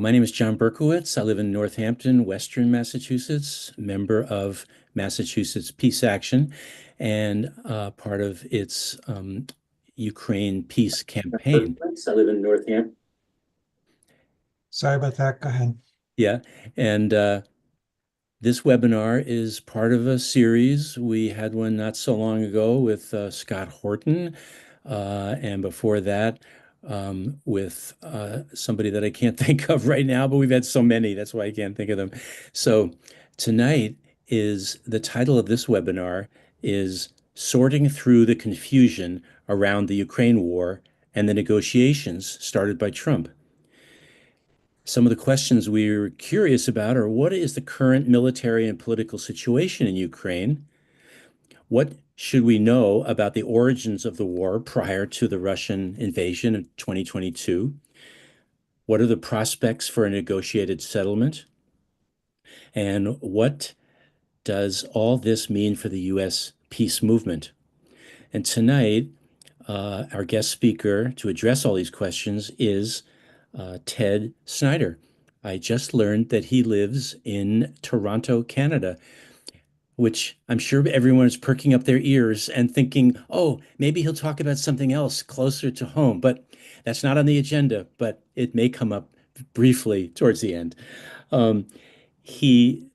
My name is John Berkowitz. I live in Northampton, Western Massachusetts, member of Massachusetts Peace Action, and part of its Ukraine peace campaign. I live in Northampton. Sorry about that. Go ahead. Yeah, and this webinar is part of a series. We had one not so long ago with Scott Horton, and before that with somebody that I can't think of right now, but we've had so many, that's why I can't think of them. So tonight is the title of this webinar is Sorting Through the Confusion Around the Ukraine War and the Negotiations Started by Trump. Some of the questions we're curious about are what is the current military and political situation in Ukraine? What should we know about the origins of the war prior to the Russian invasion of 2022? What are the prospects for a negotiated settlement? And what does all this mean for the U.S. peace movement? And tonight, our guest speaker to address all these questions is Ted Snider. I just learned that he lives in Toronto, Canada, which I'm sure everyone is perking up their ears and thinking, oh, maybe he'll talk about something else closer to home. But that's not on the agenda, but it may come up briefly towards the end. Um, he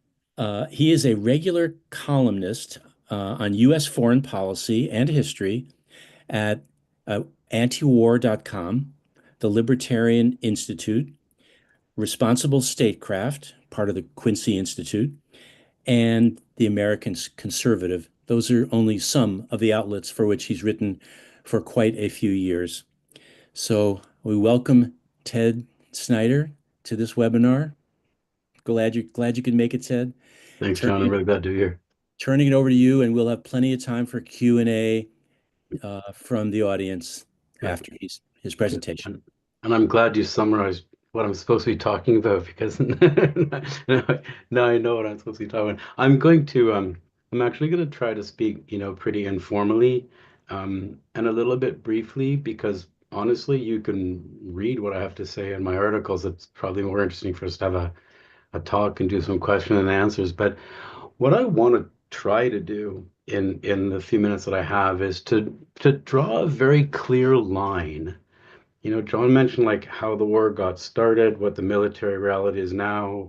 he is a regular columnist on U.S. foreign policy and history at antiwar.com, the Libertarian Institute, Responsible Statecraft, part of the Quincy Institute, and the American Conservative. Those are only some of the outlets for which he's written for quite a few years. So we welcome Ted Snider to this webinar. Glad you could make it, Ted. Thanks, John. I'm Turning really glad to be here. turning it over to you, and we'll have plenty of time for Q&A from the audience Good. after his Good. presentation. And I'm glad you summarized what I'm supposed to be talking about because now I know what I'm supposed to be talking about. I'm actually going to try to speak, pretty informally, and a little bit briefly because honestly, you can read what I have to say in my articles. It's probably more interesting for us to have a talk and do some question and answers. But what I want to try to do in the few minutes that I have is to draw a very clear line. John mentioned like how the war got started, what the military reality is now,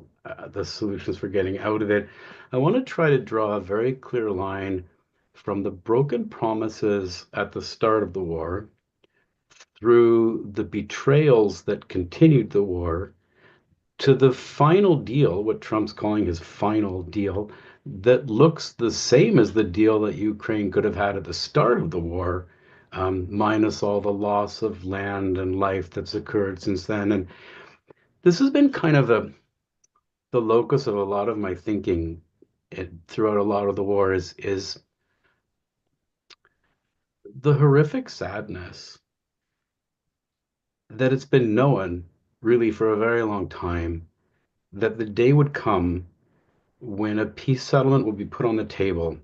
the solutions for getting out of it. I want to try to draw a very clear line from the broken promises at the start of the war through the betrayals that continued the war to the final deal, what Trump's calling his final deal, that looks the same as the deal that Ukraine could have had at the start of the war, minus all the loss of land and life that's occurred since then. And this has been kind of the locus of a lot of my thinking throughout a lot of the war is the horrific sadness that it's been known really for a very long time that the day would come when a peace settlement would be put on the table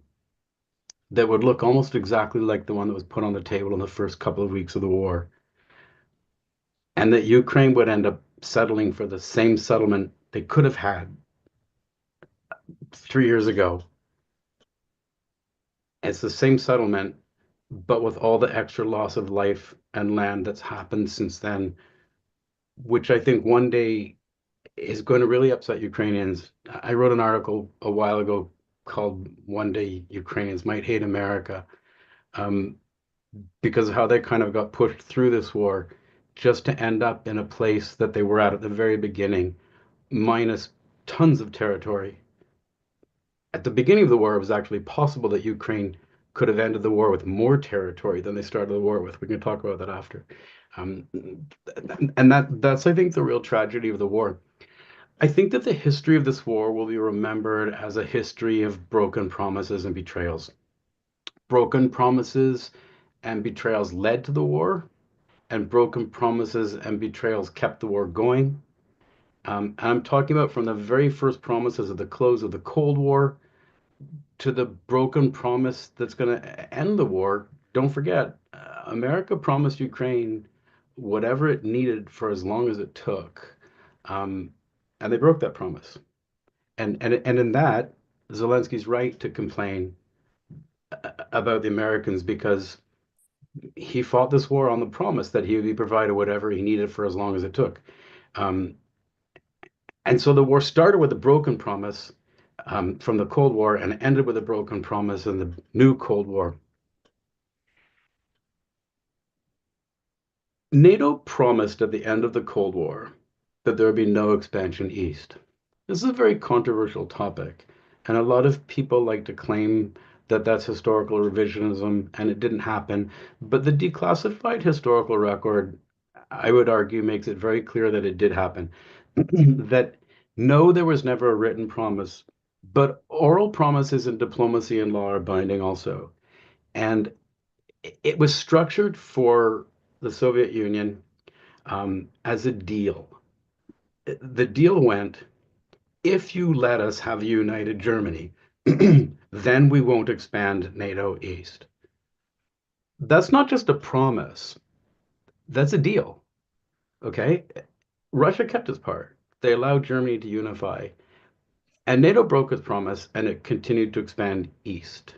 that would look almost exactly like the one that was put on the table in the first couple of weeks of the war, and that Ukraine would end up settling for the same settlement they could have had 3 years ago. It's the same settlement, but with all the extra loss of life and land that's happened since then, which I think one day is going to really upset Ukrainians. I wrote an article a while ago called One Day Ukrainians Might Hate America, um, because of how they kind of got pushed through this war just to end up in a place that they were at the very beginning, minus tons of territory. At the beginning of the war, it was actually possible that Ukraine could have ended the war with more territory than they started the war with. We can talk about that after. Um, and that's, I think, the real tragedy of the war. I think that the history of this war will be remembered as a history of broken promises and betrayals. Broken promises and betrayals led to the war, and broken promises and betrayals kept the war going. And I'm talking about from the very first promises at the close of the Cold War to the broken promise that's going to end the war. Don't forget, America promised Ukraine whatever it needed for as long as it took. Um, and they broke that promise. And in that, Zelensky's right to complain about the Americans because he fought this war on the promise that he would be provided whatever he needed for as long as it took. Um, and so the war started with a broken promise from the Cold War and ended with a broken promise in the new Cold War. NATO promised at the end of the Cold War that there would be no expansion east. This is a very controversial topic, and a lot of people like to claim that that's historical revisionism and it didn't happen. But the declassified historical record, I would argue, makes it very clear that it did happen. That no, there was never a written promise, but oral promises in diplomacy and law are binding also. And it was structured for the Soviet Union as a deal. The deal went, if you let us have a united Germany, then we won't expand NATO east. That's not just a promise, that's a deal. Okay? Russia kept its part. They allowed Germany to unify, and NATO broke its promise and it continued to expand east.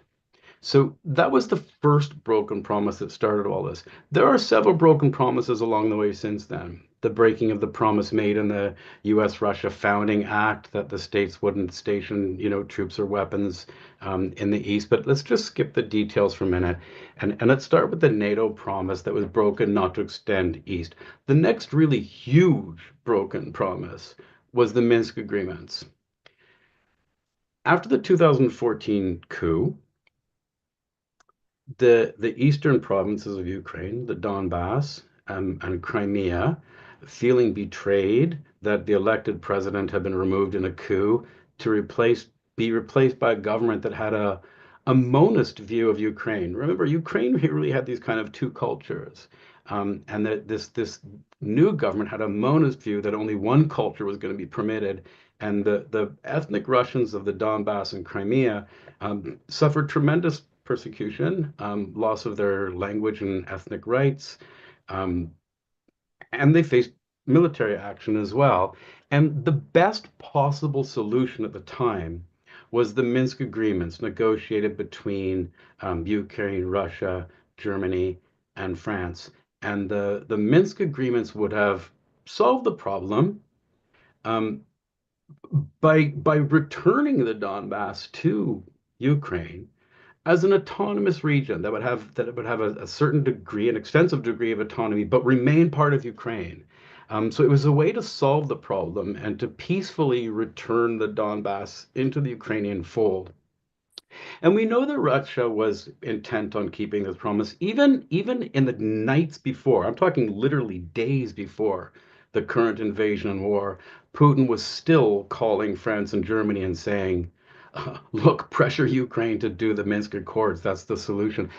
So that was the first broken promise that started all this. There are several broken promises along the way since then. The breaking of the promise made in the U.S.-Russia Founding Act that the states wouldn't station, troops or weapons in the east. But let's just skip the details for a minute, and let's start with the NATO promise that was broken not to extend east. The next really huge broken promise was the Minsk agreements. After the 2014 coup, the eastern provinces of Ukraine, the Donbass and Crimea, feeling betrayed that the elected president had been removed in a coup to be replaced by a government that had a monist view of Ukraine. Remember, Ukraine really had these kind of two cultures, and that this new government had a monist view that only one culture was going to be permitted, and the ethnic Russians of the Donbass and Crimea suffered tremendous persecution, loss of their language and ethnic rights, um, and they faced military action as well. And the best possible solution at the time was the Minsk agreements negotiated between Ukraine, Russia, Germany, and France. And the Minsk agreements would have solved the problem um, by returning the Donbass to Ukraine as an autonomous region that would have a certain degree, an extensive degree of autonomy, but remain part of Ukraine. So it was a way to solve the problem and to peacefully return the Donbass into the Ukrainian fold. And we know that Russia was intent on keeping this promise, even in the nights before. I'm talking literally days before the current invasion and war. Putin was still calling France and Germany and saying, look, pressure Ukraine to do the Minsk Accords. That's the solution.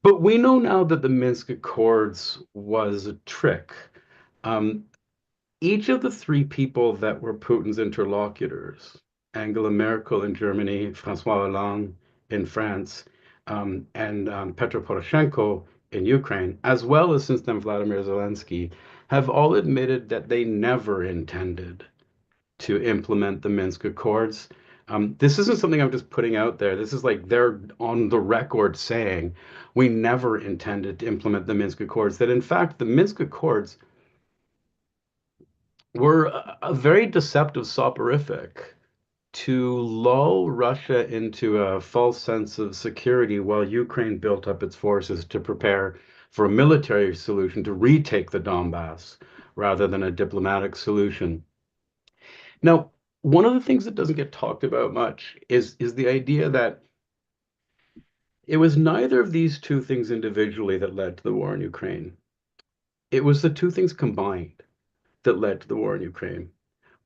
But we know now that the Minsk Accords was a trick. Um, each of the three people that were Putin's interlocutors, Angela Merkel in Germany, François Hollande in France, and Petro Poroshenko in Ukraine, as well as since then Vladimir Zelensky, have all admitted that they never intended to implement the Minsk Accords. This isn't something I'm just putting out there. This is like they're on the record saying we never intended to implement the Minsk Accords. That in fact, the Minsk Accords were a very deceptive soporific to lull Russia into a false sense of security while Ukraine built up its forces to prepare for a military solution to retake the Donbass rather than a diplomatic solution. Now, one of the things that doesn't get talked about much is the idea that it was neither of these two things individually that led to the war in Ukraine. It was the two things combined that led to the war in Ukraine.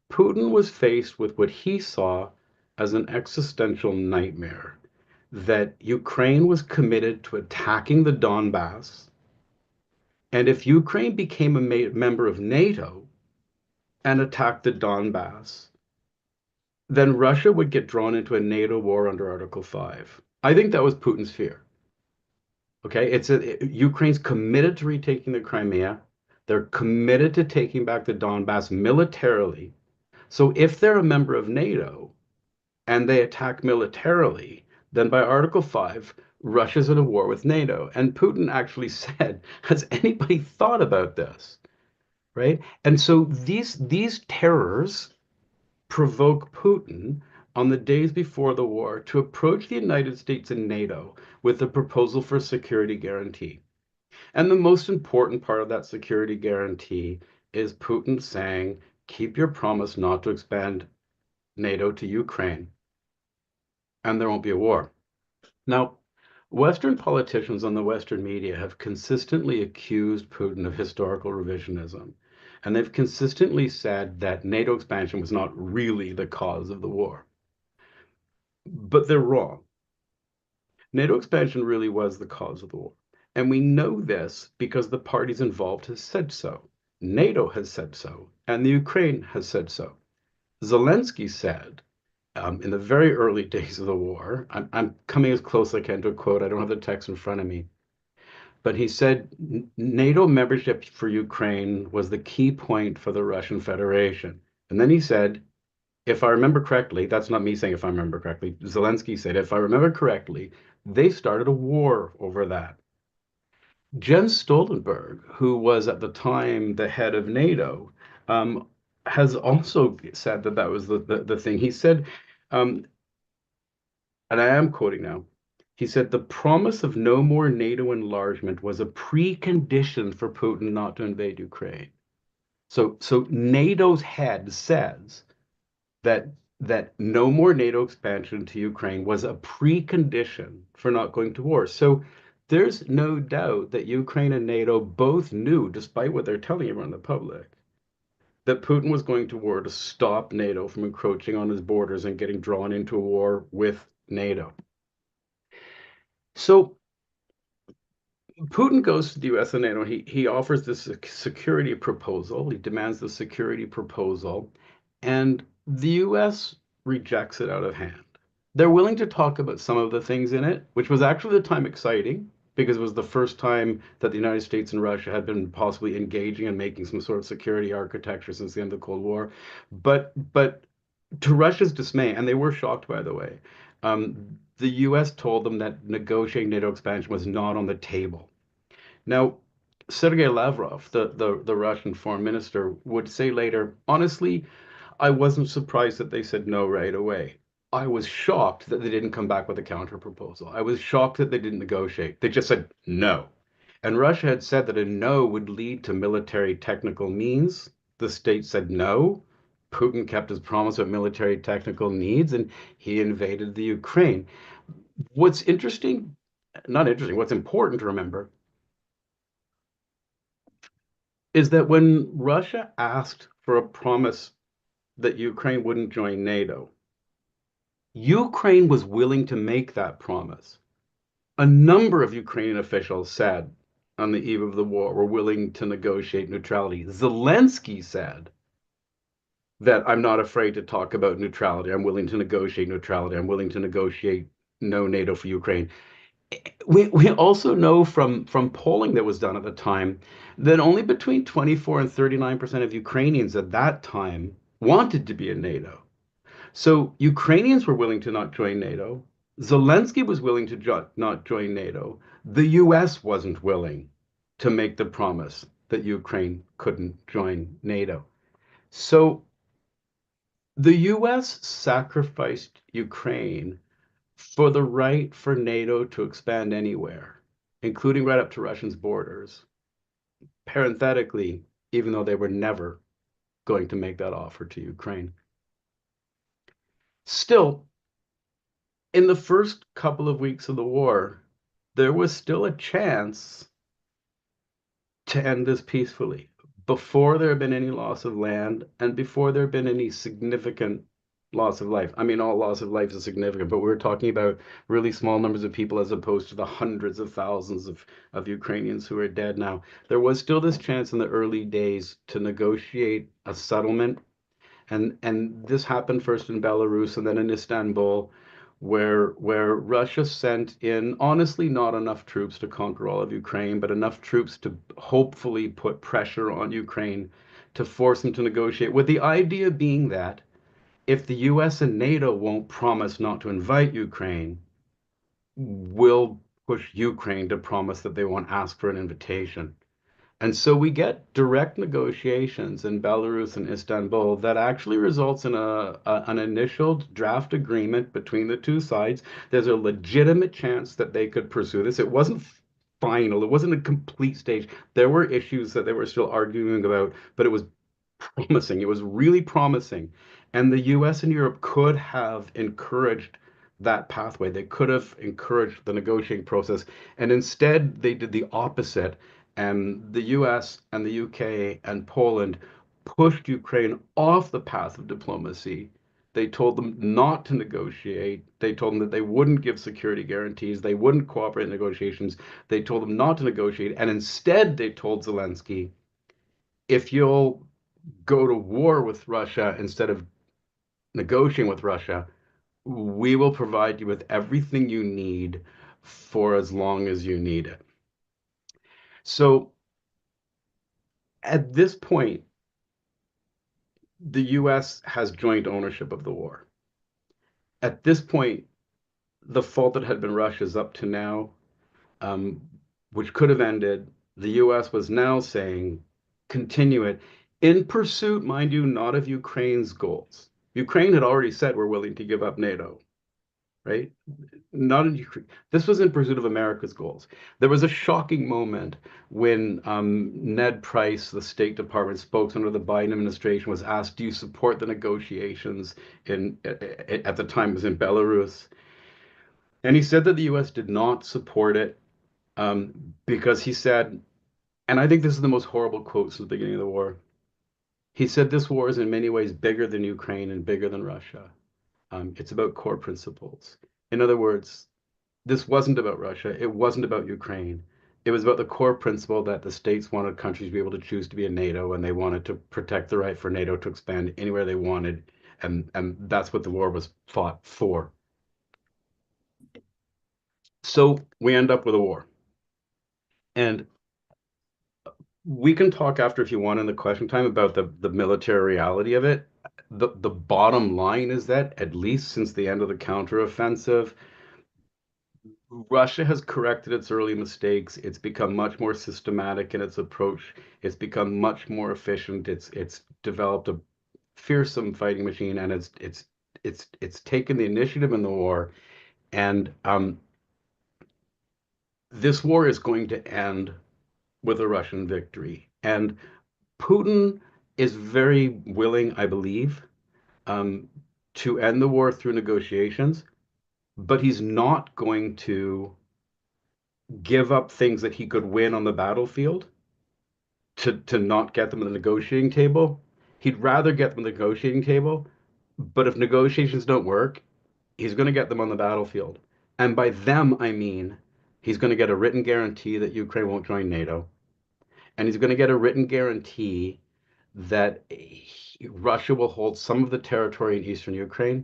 Putin was faced with what he saw as an existential nightmare that Ukraine was committed to attacking the Donbass. And if Ukraine became a member of NATO and attacked the Donbass, then Russia would get drawn into a NATO war under Article 5. I think that was Putin's fear. Okay, Ukraine's committed to retaking the Crimea. They're committed to taking back the Donbass militarily. So if they're a member of NATO and they attack militarily, then by Article 5, Russia's in a war with NATO. And Putin actually said, has anybody thought about this? Right? And so these terrors provoke Putin on the days before the war to approach the United States and NATO with a proposal for a security guarantee. And the most important part of that security guarantee is Putin saying, keep your promise not to expand NATO to Ukraine, and there won't be a war. Now, Western politicians on the Western media have consistently accused Putin of historical revisionism. And they've consistently said that NATO expansion was not really the cause of the war. But they're wrong. NATO expansion really was the cause of the war. And we know this because the parties involved have said so. NATO has said so, and the Ukraine has said so. Zelensky said in the very early days of the war, I'm coming as close as I can to a quote, I don't have the text in front of me, but he said NATO membership for Ukraine was the key point for the Russian Federation. And then he said, if I remember correctly, that's not me saying if I remember correctly, Zelensky said, if I remember correctly, they started a war over that. Jens Stoltenberg, who was at the time the head of NATO, has also said that that was the thing. He said, um, and I am quoting now, he said, the promise of no more NATO enlargement was a precondition for Putin not to invade Ukraine. So NATO's head says that no more NATO expansion to Ukraine was a precondition for not going to war. So there's no doubt that Ukraine and NATO both knew, despite what they're telling everyone in the public, that Putin was going to war to stop NATO from encroaching on his borders and getting drawn into a war with NATO. So Putin goes to the US and NATO. He offers this security proposal. He demands the security proposal, and the US rejects it out of hand. They're willing to talk about some of the things in it, which was actually the time exciting because it was the first time that the United States and Russia had been possibly engaging and making some sort of security architecture since the end of the Cold War. But to Russia's dismay, and they were shocked, by the way, the US told them that negotiating NATO expansion was not on the table. Now, Sergei Lavrov, the Russian foreign minister, would say later, honestly, I wasn't surprised that they said no right away. I was shocked that they didn't come back with a counter proposal. I was shocked that they didn't negotiate. They just said no. And Russia had said that a no would lead to military technical means. The state said no. Putin kept his promise of military technical needs and he invaded the Ukraine. What's interesting, not interesting, what's important to remember is that when Russia asked for a promise that Ukraine wouldn't join NATO, Ukraine was willing to make that promise. A number of Ukrainian officials said on the eve of the war were willing to negotiate neutrality. Zelensky said that I'm not afraid to talk about neutrality. I'm willing to negotiate neutrality. I'm willing to negotiate no NATO for Ukraine. We also know from polling that was done at the time that only between 24 and 39% of Ukrainians at that time wanted to be in NATO. So Ukrainians were willing to not join NATO. Zelensky was willing to not join NATO. The US wasn't willing to make the promise that Ukraine couldn't join NATO. So the US sacrificed Ukraine for the right for NATO to expand anywhere, including right up to Russia's borders. Parenthetically, even though they were never going to make that offer to Ukraine. Still, in the first couple of weeks of the war, there was still a chance to end this peacefully before there had been any loss of land and before there had been any significant loss of life. I mean, all loss of life is significant, but we're talking about really small numbers of people as opposed to the hundreds of thousands of Ukrainians who are dead now. There was still this chance in the early days to negotiate a settlement. And this happened first in Belarus and then in Istanbul, where Russia sent in honestly not enough troops to conquer all of Ukraine, but enough troops to hopefully put pressure on Ukraine to force them to negotiate, with the idea being that if the US and NATO won't promise not to invite Ukraine, we'll push Ukraine to promise that they won't ask for an invitation. And so we get direct negotiations in Belarus and Istanbul that actually results in an initial draft agreement between the two sides. There's a legitimate chance that they could pursue this. It wasn't final, it wasn't a complete stage. There were issues that they were still arguing about, but it was promising. It was really promising. And the US and Europe could have encouraged that pathway. They could have encouraged the negotiating process. And instead, they did the opposite. And the US and the UK and Poland pushed Ukraine off the path of diplomacy. They told them not to negotiate. They told them that they wouldn't give security guarantees. They wouldn't cooperate in negotiations. They told them not to negotiate. And instead, they told Zelensky, if you'll go to war with Russia instead of negotiating with Russia, we will provide you with everything you need for as long as you need it. So at this point, the US has joint ownership of the war. At this point, the fault that had been Russia's up to now, um, which could have ended, the US was now saying, continue it in pursuit, mind you, not of Ukraine's goals. Ukraine had already said we're willing to give up NATO, right? Not in Ukraine. This was in pursuit of America's goals. There was a shocking moment when Ned Price, the State Department spokesman of the Biden administration, was asked, "Do you support the negotiations in at the time it was in Belarus?" And he said that the U.S. did not support it because he said, and I think this is the most horrible quote since the beginning of the war. He said, "This war is in many ways bigger than Ukraine and bigger than Russia. It's about core principles." In other words, this wasn't about Russia. It wasn't about Ukraine. It was about the core principle that the states wanted countries to be able to choose to be in NATO, and they wanted to protect the right for NATO to expand anywhere they wanted. And that's what the war was fought for. So we end up with a war. And we can talk after if you want in the question time about the military reality of it. The bottom line is that, at least since the end of the counteroffensive, Russia has corrected its early mistakes. It's become much more systematic in its approach. It's become much more efficient. It's developed a fearsome fighting machine, and it's taken the initiative in the war. And this war is going to end with a Russian victory. And Putin is very willing, I believe, to end the war through negotiations, but he's not going to give up things that he could win on the battlefield to not get them at the negotiating table. He'd rather get them at the negotiating table, but if negotiations don't work, he's going to get them on the battlefield. And by them, I mean he's going to get a written guarantee that Ukraine won't join NATO, and he's going to get a written guarantee that Russia will hold some of the territory in eastern Ukraine,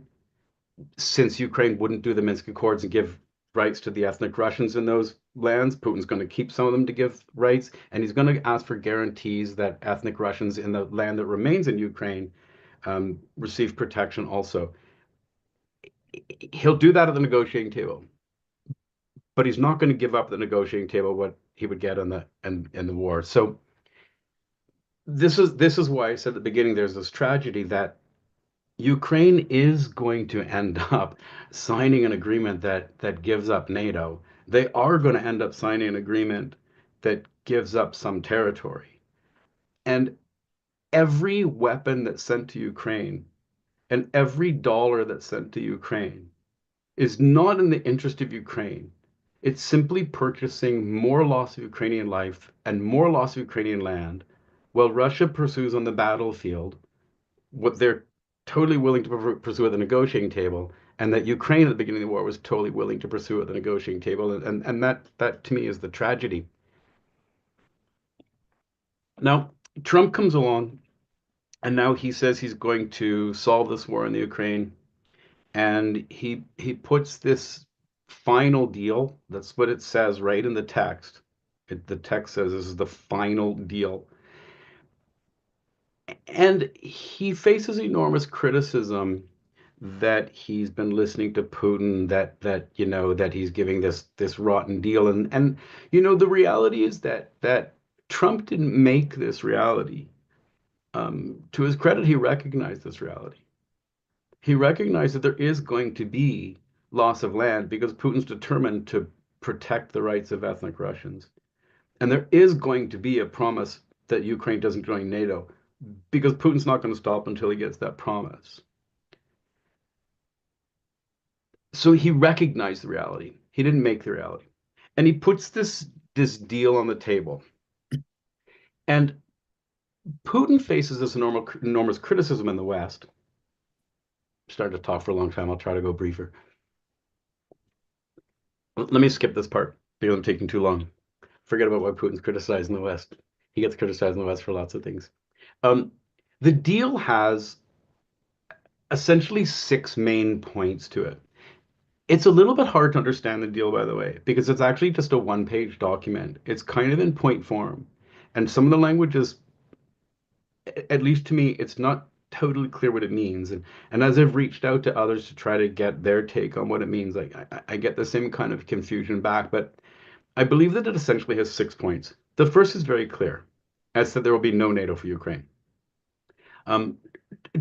since Ukraine wouldn't do the Minsk Accords and give rights to the ethnic Russians in those lands. Putin's going to keep some of them to give rights, and he's going to ask for guarantees that ethnic Russians in the land that remains in Ukraine receive protection also. He'll do that at the negotiating table, but he's not going to give up the negotiating table what he would get in the war. So this is why I said at the beginning there's this tragedy that Ukraine is going to end up signing an agreement that gives up NATO. They are going to end up signing an agreement that gives up some territory. And every weapon that's sent to Ukraine and every dollar that's sent to Ukraine is not in the interest of Ukraine. It's simply purchasing more loss of Ukrainian life and more loss of Ukrainian land while Russia pursues on the battlefield what they're totally willing to pursue at the negotiating table, and that Ukraine at the beginning of the war was totally willing to pursue at the negotiating table, and that to me is the tragedy. Now Trump comes along, and now he says he's going to solve this war in the Ukraine, and he puts this final deal. That's what it says right in the text. The text says this is the final deal. And he faces enormous criticism that he's been listening to Putin, that he's giving this rotten deal. And the reality is that Trump didn't make this reality. To his credit, he recognized this reality. He recognized that there is going to be loss of land because Putin's determined to protect the rights of ethnic Russians. And there is going to be a promise that Ukraine doesn't join NATO because Putin's not going to stop until he gets that promise. So he recognized the reality. He didn't make the reality. And he puts this deal on the table. And Putin faces this enormous criticism in the West. Started to talk for a long time. I'll try to go briefer. Let me skip this part because I'm taking too long. Forget about why Putin's criticized in the West. He gets criticized in the West for lots of things. The deal has essentially 6 main points to it. It's a little bit hard to understand the deal, by the way, because it's actually just a one-page document. It's kind of in point form. And some of the language is, at least to me, it's not totally clear what it means. And as I've reached out to others to try to get their take on what it means, I get the same kind of confusion back. But I believe that it essentially has 6 points. The first is very clear. As said, there will be no NATO for Ukraine.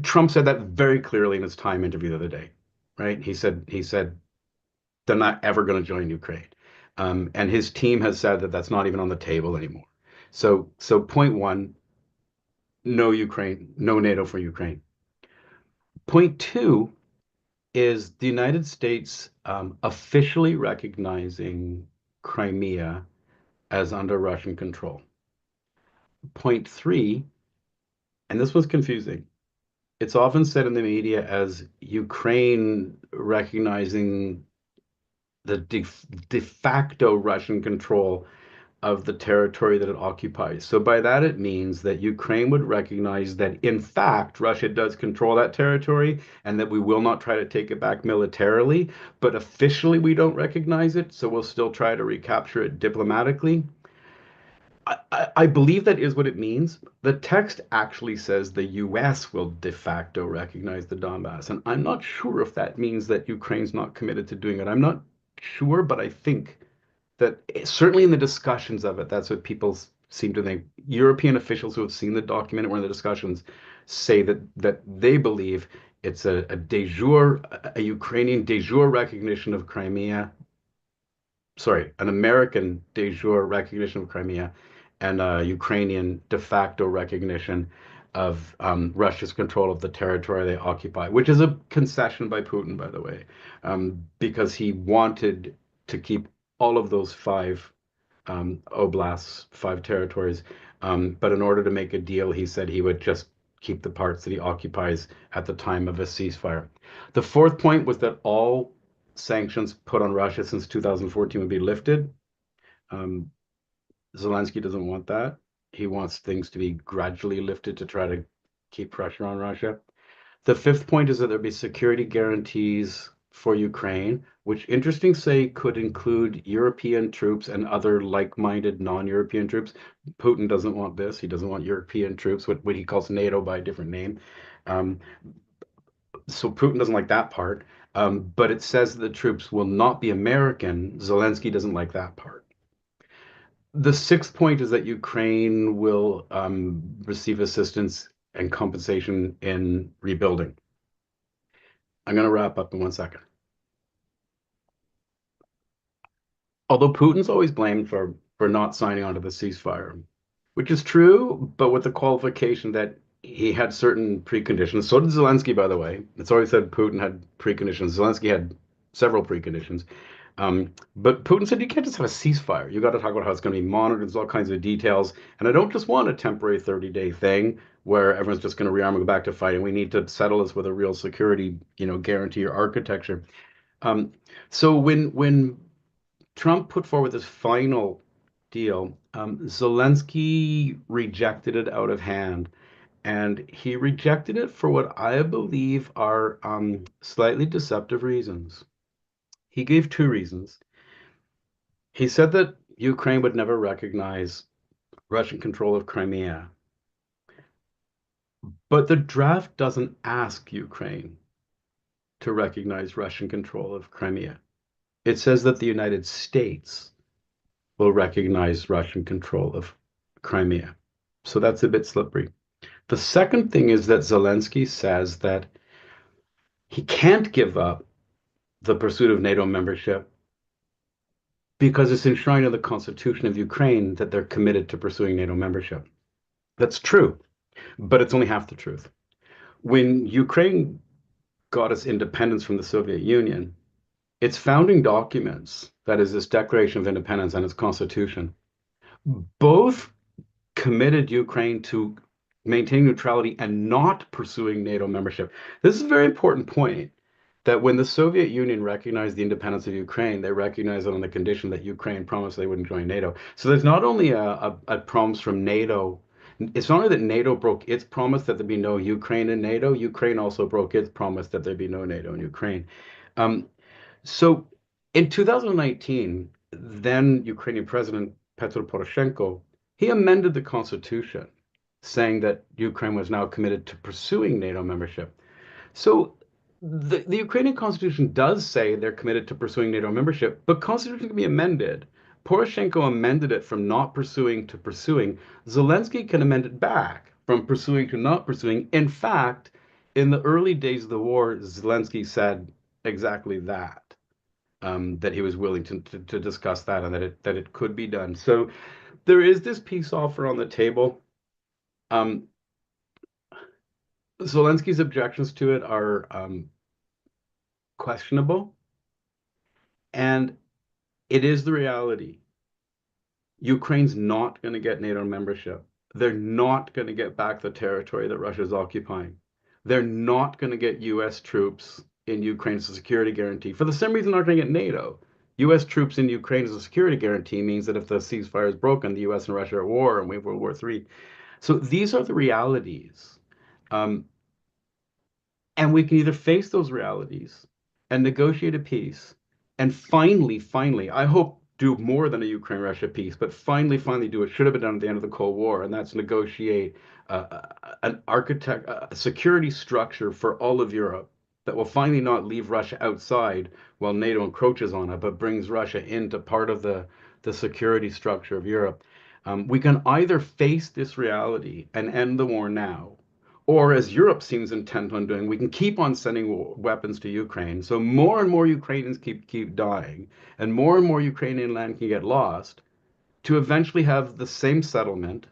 Trump said that very clearly in his Time interview the other day, right? He said they're not ever going to join Ukraine, and his team has said that that's not even on the table anymore. So point one, no Ukraine, no NATO for Ukraine. Point two is the United States officially recognizing Crimea as under Russian control. Point three, and this was confusing. It's often said in the media as Ukraine recognizing the de facto Russian control of the territory that it occupies. So by that, it means that Ukraine would recognize that, in fact, Russia does control that territory and that we will not try to take it back militarily, but officially we don't recognize it, so we'll still try to recapture it diplomatically. I believe that is what it means. The text actually says the US will de facto recognize the Donbass, and I'm not sure if that means that Ukraine's not committed to doing it. I'm not sure, but I think that certainly in the discussions of it, that's what people seem to think. European officials who have seen the document and were in the discussions say that they believe it's a de jure, a Ukrainian de jure recognition of Crimea. Sorry, an American de jure recognition of Crimea and a Ukrainian de facto recognition of Russia's control of the territory they occupy, which is a concession by Putin, by the way, because he wanted to keep all of those 5 oblasts, 5 territories. But in order to make a deal, he said he would just keep the parts that he occupies at the time of a ceasefire. The fourth point was that all sanctions put on Russia since 2014 would be lifted. Zelensky doesn't want that. He wants things to be gradually lifted to try to keep pressure on Russia. The fifth point is that there'd be security guarantees for Ukraine, which interesting say could include European troops and other like-minded non-European troops. Putin doesn't want this. He doesn't want European troops, what he calls NATO by a different name. So Putin doesn't like that part. But it says that the troops will not be American. Zelensky doesn't like that part. The sixth point is that Ukraine will receive assistance and compensation in rebuilding. I'm going to wrap up in 1 second. Although Putin's always blamed for not signing on to the ceasefire, which is true, but with the qualification that he had certain preconditions. So did Zelensky, by the way. It's always said Putin had preconditions. Zelensky had several preconditions. But Putin said you can't just have a ceasefire. You got to talk about how it's going to be monitored. There's all kinds of details. And I don't just want a temporary 30-day thing where everyone's just going to rearm and go back to fighting. We need to settle this with a real security, guarantee or architecture. So when Trump put forward this final deal, Zelensky rejected it out of hand. And he rejected it for what I believe are slightly deceptive reasons. He gave two reasons. He said that Ukraine would never recognize Russian control of Crimea, but the draft doesn't ask Ukraine to recognize Russian control of Crimea. It says that the United States will recognize Russian control of Crimea. So that's a bit slippery. The second thing is that Zelensky says that he can't give up the pursuit of NATO membership because it's enshrined in the constitution of Ukraine that they're committed to pursuing NATO membership. That's true, but it's only half the truth. When Ukraine got its independence from the Soviet Union, its founding documents, that is, its Declaration of Independence and its constitution, both committed Ukraine to maintaining neutrality and not pursuing NATO membership. This is a very important point that when the Soviet Union recognized the independence of Ukraine, they recognized it on the condition that Ukraine promised they wouldn't join NATO. So there's not only a promise from NATO, it's not only that NATO broke its promise that there'd be no Ukraine in NATO, Ukraine also broke its promise that there'd be no NATO in Ukraine. Um, so in 2019, then Ukrainian President Petro Poroshenko, he amended the constitution saying that Ukraine was now committed to pursuing NATO membership. So the Ukrainian constitution does say they're committed to pursuing NATO membership, but constitution can be amended. Poroshenko amended it from not pursuing to pursuing. Zelensky can amend it back from pursuing to not pursuing. In fact, in the early days of the war, Zelensky said exactly that. That he was willing to discuss that and that it could be done. So there is this peace offer on the table. Um, Zelensky's objections to it are questionable, and it is the reality. Ukraine's not going to get NATO membership. They're not going to get back the territory that Russia's occupying. They're not going to get US troops in Ukraine as a security guarantee. For the same reason they're not going to get NATO. US troops in Ukraine as a security guarantee means that if the ceasefire is broken, the US and Russia are at war and we have World War III. So these are the realities. Um, and we can either face those realities and negotiate a peace and finally, I hope do more than a Ukraine-Russia peace, but finally do what should have been done at the end of the Cold War, and that's negotiate a security structure for all of Europe that will finally not leave Russia outside while NATO encroaches on it, but brings Russia into part of the security structure of Europe. We can either face this reality and end the war now, or as Europe seems intent on doing, we can keep on sending weapons to Ukraine. So more and more Ukrainians keep dying, and more Ukrainian land can get lost, to eventually have the same settlement,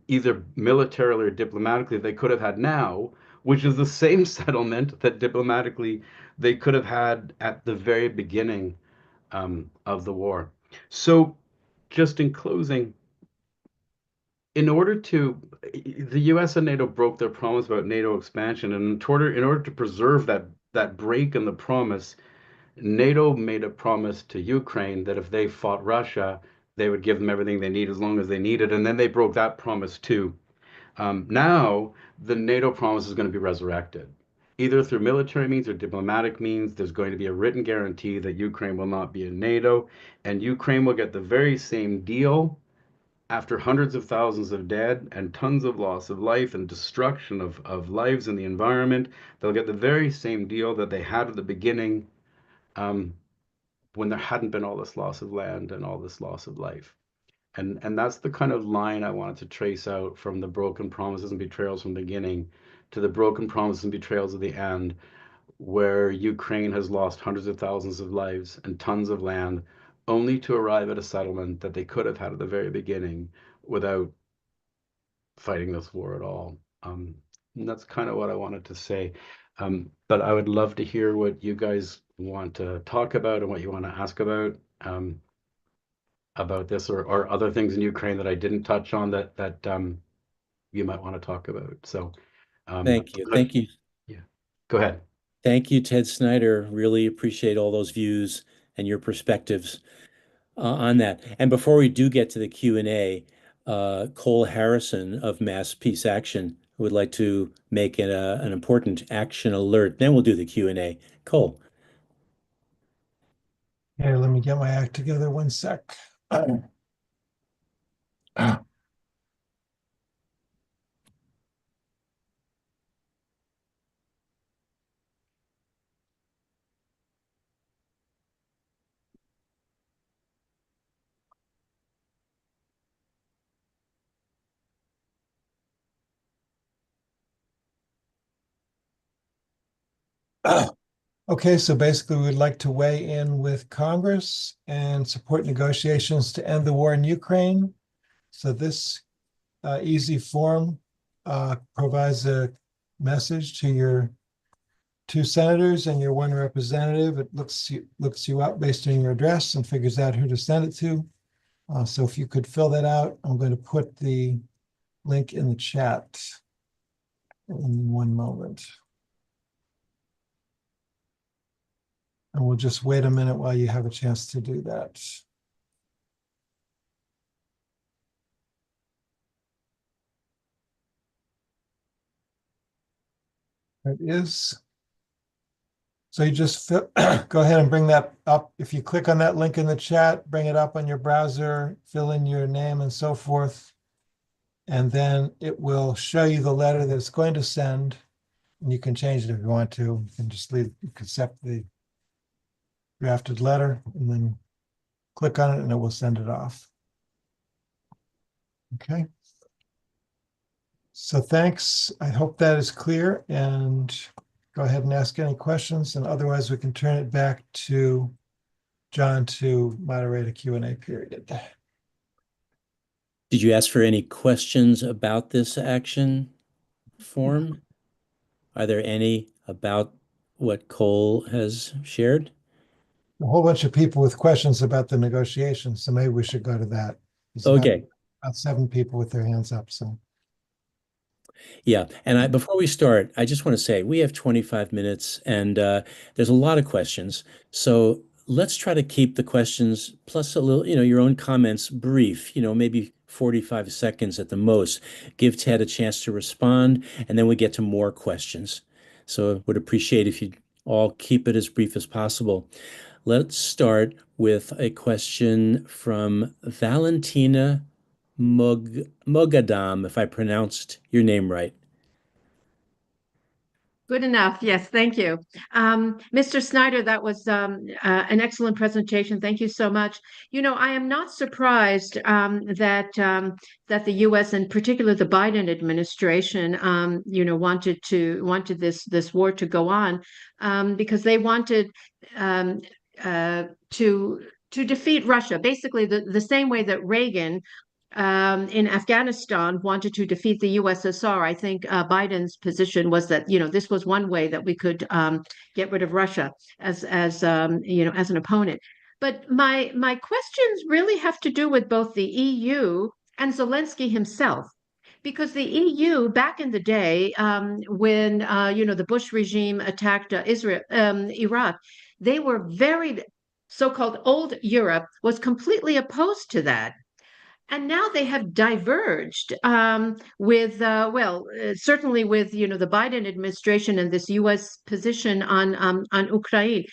either militarily or diplomatically, they could have had now, which is the same settlement that diplomatically they could have had at the very beginning of the war. So, just in closing, in order to, the US and NATO broke their promise about NATO expansion, and in order to preserve that break in the promise, NATO made a promise to Ukraine that if they fought Russia, they would give them everything they need as long as they needed, and then they broke that promise too. Now the NATO promise is going to be resurrected, either through military means or diplomatic means. There's going to be a written guarantee that Ukraine will not be in NATO, and Ukraine will get the very same deal after hundreds of thousands of dead and tons of loss of life and destruction of lives in the environment. They'll get the very same deal that they had at the beginning, um, when there hadn't been all this loss of land and all this loss of life. And that's the kind of line I wanted to trace out from the broken promises and betrayals from the beginning to the broken promises and betrayals at the end, where Ukraine has lost hundreds of thousands of lives and tons of land, only to arrive at a settlement that they could have had at the very beginning without fighting this war at all. And that's kind of what I wanted to say. But I would love to hear what you guys want to talk about and what you want to ask about this, or other things in Ukraine that I didn't touch on that you might want to talk about. So, Thank you. but Thank you. yeah, go ahead. Thank you, Ted Snider. Really appreciate all those views and your perspectives on that. And before we do get to the Q&A, Cole Harrison of Mass Peace Action, who would like to make an important action alert. Then we'll do the Q&A. Cole. Here, let me get my act together 1 sec. Okay, so basically we'd like to weigh in with Congress and support negotiations to end the war in Ukraine. So this easy form provides a message to your 2 senators and your 1 representative. It looks you up based on your address and figures out who to send it to. So if you could fill that out, I'm going to put the link in the chat in 1 moment. And we'll just wait a minute while you have a chance to do that. It is. So you just go ahead and bring that up. If you click on that link in the chat, bring it up on your browser, fill in your name and so forth. And then it will show you the letter that it's going to send. And you can change it if you want to. You can just accept the drafted letter and then click on it and it will send it off. Okay. So thanks. I hope that is clear, and go ahead and ask any questions, and otherwise we can turn it back to John to moderate a Q&A period. Did you ask for any questions about this action form? Are there any about what Cole has shared? A whole bunch of people with questions about the negotiations, so maybe we should go to that. There's Okay. about 7 people with their hands up. So Yeah, and before we start, I just want to say we have 25 minutes, and there's a lot of questions. So let's try to keep the questions plus a little, your own comments brief. Maybe 45 seconds at the most. Give Ted a chance to respond, and then we get to more questions. So would appreciate if you all keep it as brief as possible. Let's start with a question from Valentina Mogadam, if I pronounced your name right. Good enough. Yes, thank you. Mr. Snider, that was an excellent presentation. Thank you so much. I am not surprised that the U.S. and particularly the Biden administration, wanted this war to go on because they wanted to defeat Russia, basically the same way that Reagan in Afghanistan wanted to defeat the USSR. I think Biden's position was that this was one way that we could get rid of Russia as as an opponent. But my questions really have to do with both the EU and Zelensky himself. Because the EU back in the day, when the Bush regime attacked Iraq, they were very so-called old Europe was completely opposed to that. And now they have diverged certainly with the Biden administration and this U.S. position on Ukraine.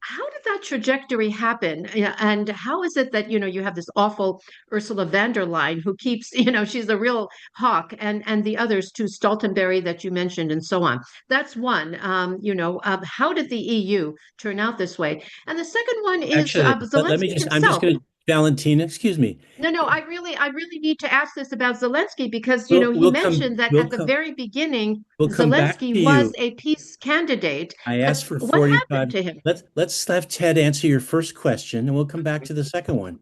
How did that trajectory happen? And how is it that you have this awful Ursula von der Leyen who keeps she's a real hawk, and the others too, Stoltenberg that you mentioned, and so on. That's one. How did the EU turn out this way? And the second one is Actually, let me Zelensky I'm just himself. going to, Valentina, excuse me. No, I really need to ask this about Zelensky because, We'll, he we'll come, mentioned that we'll at the come, very beginning, we'll come back Zelensky to was you. a peace candidate. I asked for What 45. happened to him? Let's have Ted answer your first question, and we'll come back to the second one.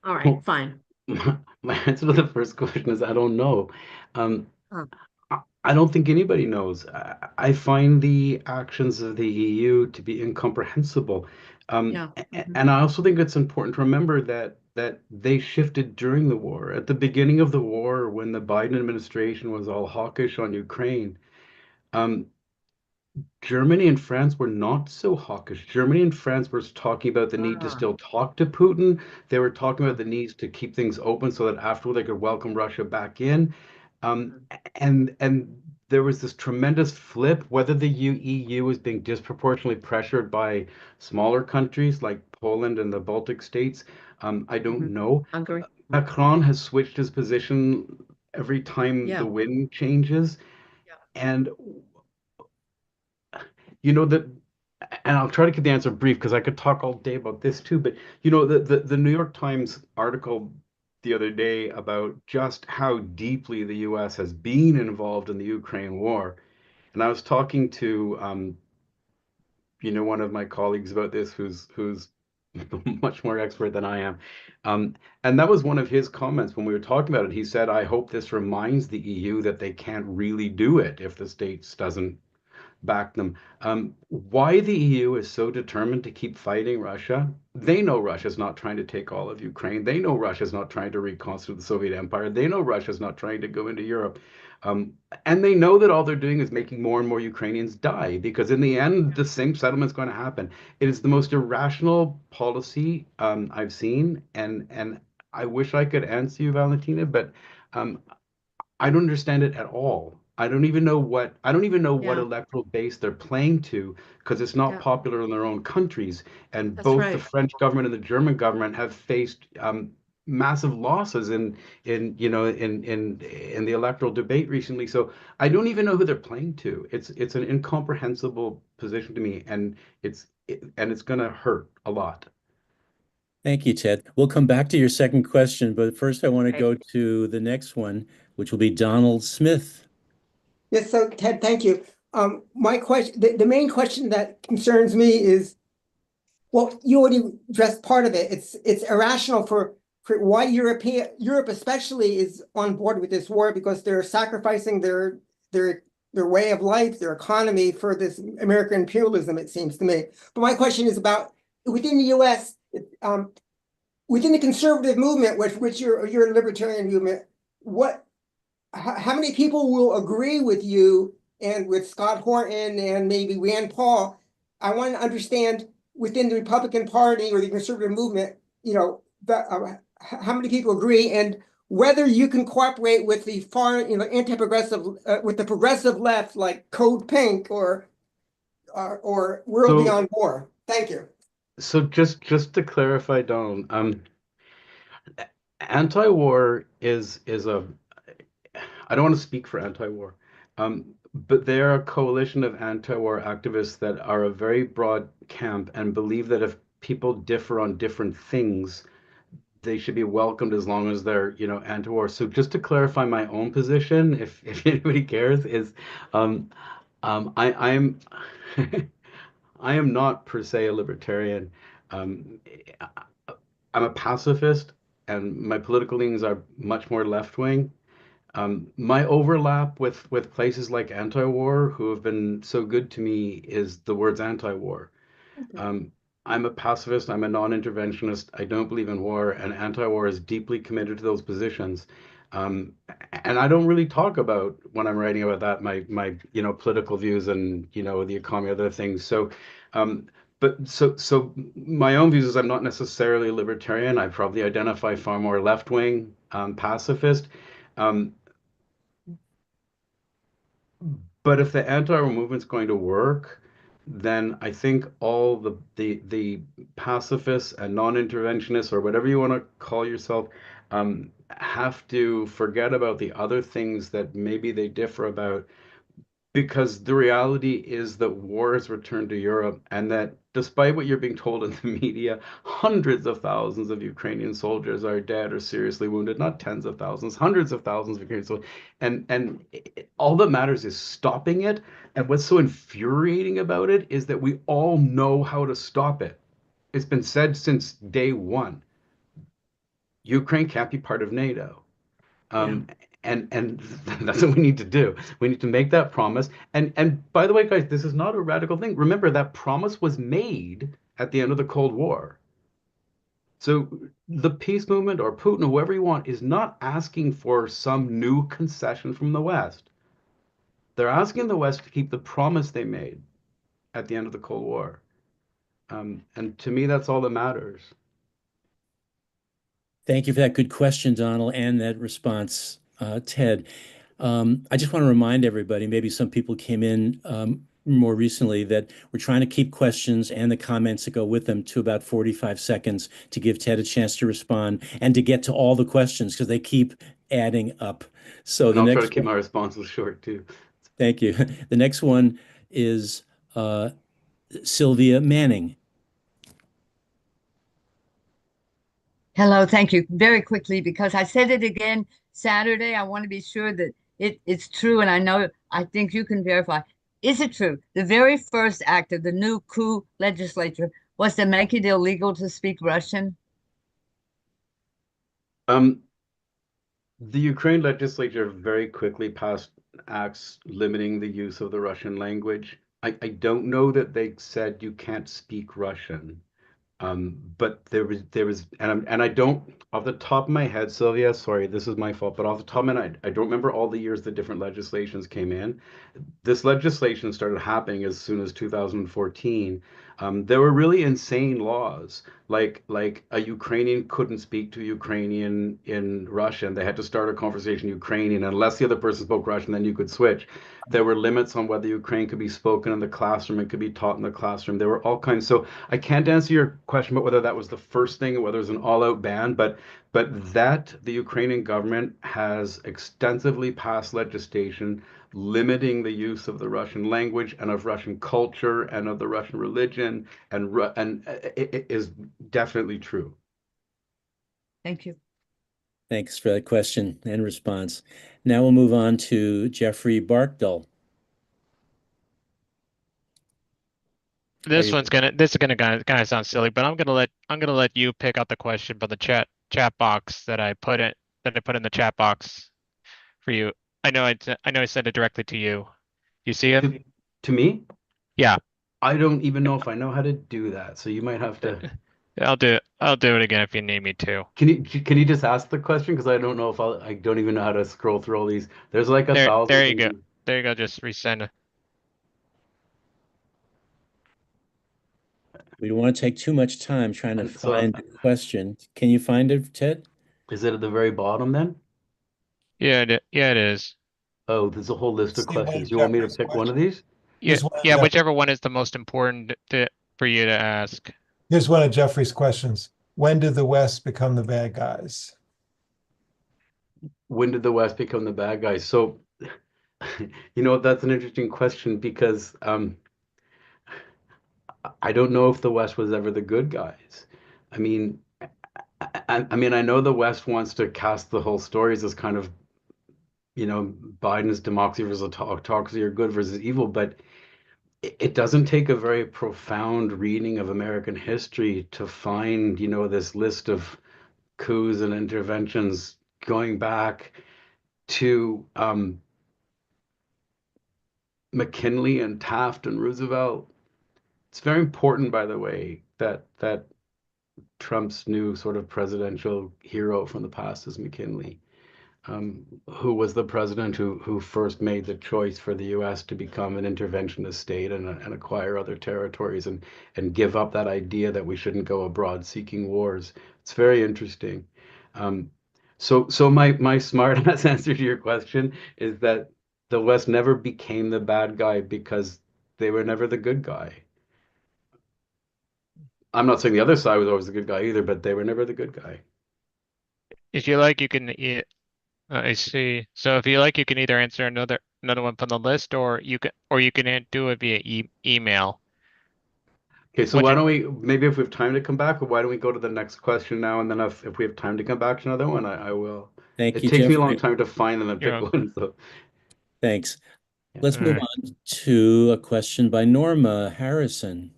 All right, fine. My answer to the first question is I don't know. Um, Oh, I don't think anybody knows. I find the actions of the EU to be incomprehensible. yeah. And I also think it's important to remember that they shifted during the war. At the beginning of the war, when the Biden administration was all hawkish on Ukraine, um, Germany and France were not so hawkish. Germany and France were talking about the need to Ah, still talk to Putin. They were talking about the needs to keep things open so that afterward they could welcome Russia back in. Um, mhm, and there was this tremendous flip, whether the EU was being disproportionately pressured by smaller countries like Poland and the Baltic states. I don't mhm. know. Hungary. Macron has switched his position every time the Yeah, wind changes. yeah, And that, and I'll try to keep the answer brief because I could talk all day about this too, but the New York Times article the other day about just how deeply the US has been involved in the Ukraine war. And I was talking to one of my colleagues about this who's much more expert than I am. Um, and that was one of his comments when we were talking about it. He said, I hope this reminds the EU that they can't really do it if the States doesn't back them. Why the EU is so determined to keep fighting Russia? They know Russia's not trying to take all of Ukraine. They know Russia's not trying to reconstitute the Soviet Empire. They know Russia's not trying to go into Europe. Um, and they know that all they're doing is making more and more Ukrainians die because in the end, yeah, the same settlement's going to happen. It is the most irrational policy I've seen, and I wish I could answer you, Valentina, but um, I don't understand it at all. I don't even know what yeah, electoral base they're playing to because it's not yeah. popular in their own countries. And That's both the right. French government and the German government have faced massive losses in the electoral debate recently. So I don't even know who they're playing to. It's an incomprehensible position to me, and it's gonna hurt a lot. Thank you, Ted. We'll come back to your second question, but first I want to Right. go to the next one, which will be Donald Smith. Yes, so Ted, thank you. My question, the main question that concerns me is, well, you already addressed part of it. It's irrational for why Europe especially is on board with this war because they're sacrificing their way of life, their economy for this American imperialism, it seems to me. But my question is about within the US, within the conservative movement, which you're a libertarian movement, what how many people will agree with you and with Scott Horton and maybe Rand Paul? I want to understand within the Republican Party or the conservative movement, how many people agree and whether you can cooperate with the far, anti-progressive, with the progressive left, like Code Pink or World So Beyond War. Thank you. so just to clarify, Donald, anti-war is a I don't want to speak for anti-war, but they're a coalition of anti-war activists that are a very broad camp and believe that if people differ on different things, they should be welcomed as long as they're, anti-war. So just to clarify my own position, if anybody cares, is um, I'm I am not per se a libertarian. Um, I'm a pacifist, and my political leanings are much more left wing. My overlap with places like anti-war, who have been so good to me, is the words anti-war. Okay. Um, I'm a pacifist. I'm a non-interventionist. I don't believe in war, and anti-war is deeply committed to those positions. Um, and I don't really talk about when I'm writing about that my political views and the economy, other things. So, um, but my own views is I'm not necessarily a libertarian. I probably identify far more left-wing, pacifist. Um, But if the anti-war movement's going to work, then I think all the pacifists and non-interventionists or whatever you want to call yourself have to forget about the other things that maybe they differ about because the reality is that war has returned to Europe, and that despite what you're being told in the media, hundreds of thousands of Ukrainian soldiers are dead or seriously wounded, not tens of thousands, hundreds of thousands of Ukrainian soldiers. And all that matters is stopping it. And what's so infuriating about it is that we all know how to stop it. It's been said since day one. Ukraine can't be part of NATO. Yeah. Um, and that's what we need to do. We need to make that promise. And by the way, guys, this is not a radical thing. Remember that promise was made at the end of the Cold War. So the peace movement or Putin, whoever you want, is not asking for some new concession from the West. They're asking the West to keep the promise they made at the end of the Cold War. And to me, that's all that matters. Thank you for that good question, Donald, and that response, Ted. I just want to remind everybody, maybe some people came in more recently, that we're trying to keep questions and the comments that go with them to about 45 seconds to give Ted a chance to respond and to get to all the questions because they keep adding up. So And the I'll try to next keep one, my responses short too. thank you. The next one is Sylvia Manning. Hello, thank you. Very quickly, because I said it again Saturday. I want to be sure that it's true, and I think you can verify. Is it true? The very first act of the new coup legislature was to make it illegal to speak Russian? Um, the Ukraine legislature very quickly passed acts limiting the use of the Russian language. I don't know that they said you can't speak Russian. But there was, and I don't, off the top of my head, Sylvia, sorry, this is my fault, but off the top of my head, I don't remember all the years the different legislations came in. This legislation started happening as soon as 2014. There were really insane laws, like a Ukrainian couldn't speak to Ukrainian in Russian. They had to start a conversation Ukrainian, unless the other person spoke Russian, then you could switch. There were limits on whether Ukraine could be spoken in the classroom, it could be taught in the classroom. There were all kinds. So I can't answer your question about whether that was the first thing or whether it was an all-out ban, but that the Ukrainian government has extensively passed legislation limiting the use of the Russian language and of Russian culture and of the Russian religion, and it is definitely true. Thank you. Thanks for that question and response. Now we'll move on to Jeffrey Barkdale. This is gonna kind of sound silly, but I'm gonna let you pick out the question from the chat box that I put in the chat box for you. I know I sent it directly to you. You see it? To me? Yeah. I don't even know if I know how to do that, so you might have to. I'll do it again if you need me to. Can you just ask the question? Because I don't know if I don't even know how to scroll through all these. There's like a thousand. There you go. There you go. Just resend. We don't want to take too much time trying to So find the question. Can you find it, Ted? is it at the very bottom then? Yeah, it is. Oh, there's a whole list of See one of questions. You want me to Jeffrey's pick one of questions. these? Yeah, Here's one of yeah. Jeff- Whichever one is the most important for you to ask. Here's one of Jeffrey's questions. When did the West become the bad guys? When did the West become the bad guys? So, that's an interesting question because I don't know if the West was ever the good guys. I mean, I know the West wants to cast the whole story as this kind of, Biden's democracy versus autocracy or good versus evil, but it doesn't take a very profound reading of American history to find, this list of coups and interventions going back to McKinley and Taft and Roosevelt. It's very important, by the way, that Trump's new sort of presidential hero from the past is McKinley, who was the president who first made the choice for the U.S. to become an interventionist state and acquire other territories and give up that idea that we shouldn't go abroad seeking wars. It's very interesting. So my smart ass answer to your question is that the West never became the bad guy because they were never the good guy. I'm not saying the other side was always the good guy either, but they were never the good guy. If you like, you can. I see. So if you like, you can either answer another one from the list, or you can do it via email. Okay, so why don't we, maybe if we have time to come back, or why don't we go to the next question now, and then if we have time to come back to another one, I will. Thank It you, takes me a long Jeffrey. time to find them and pick one. So Thanks. Yeah. Let's move on to a question by Norma Harrison.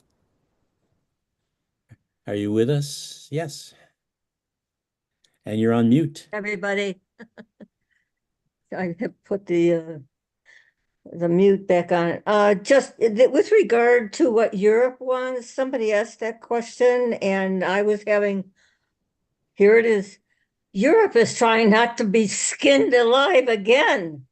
Are you with us? Yes. And you're on mute. Everybody. I have put the mute back on. Just with regard to what Europe wants, somebody asked that question, and I was here it is. Europe is trying not to be skinned alive again.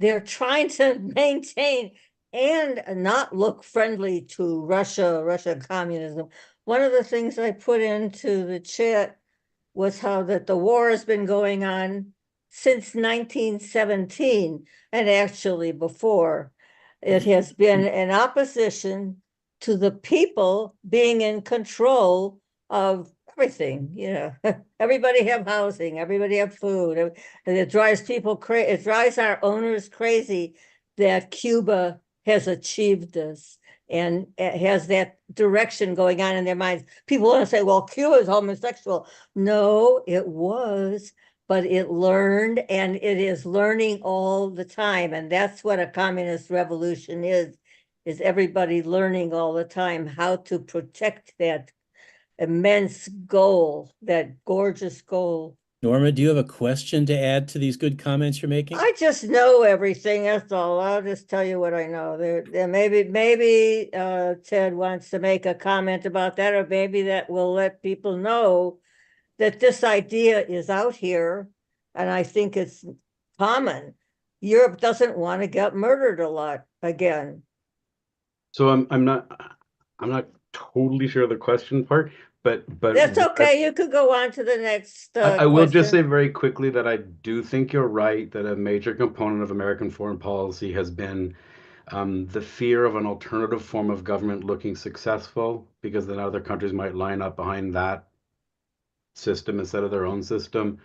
they're trying to maintain and not look friendly to Russia communism. One of the things I put into the chat was how that the war has been going on since 1917, and actually before. It has been an opposition to the people being in control of everything, everybody have housing, everybody have food. And it drives people crazy. It drives our owners crazy that Cuba has achieved this and it has that direction going on in their minds. People want to say, well, Cuba is homosexual. No, it was, but it learned, and it is learning all the time. And that's what a communist revolution is everybody learning all the time how to protect that immense goal, that gorgeous goal. Norma, do you have a question to add to these good comments you're making? I just know everything. That's all. I'll just tell you what I know. There maybe Ted wants to make a comment about that, or maybe that will let people know that this idea is out here, and I think it's common. Europe doesn't want to get murdered a lot again. So I'm not totally sure of the question part, but That's okay. You could go on to the next I will just say question. very quickly that I do think you're right that a major component of American foreign policy has been the fear of an alternative form of government looking successful, because then other countries might line up behind that system instead of their own system.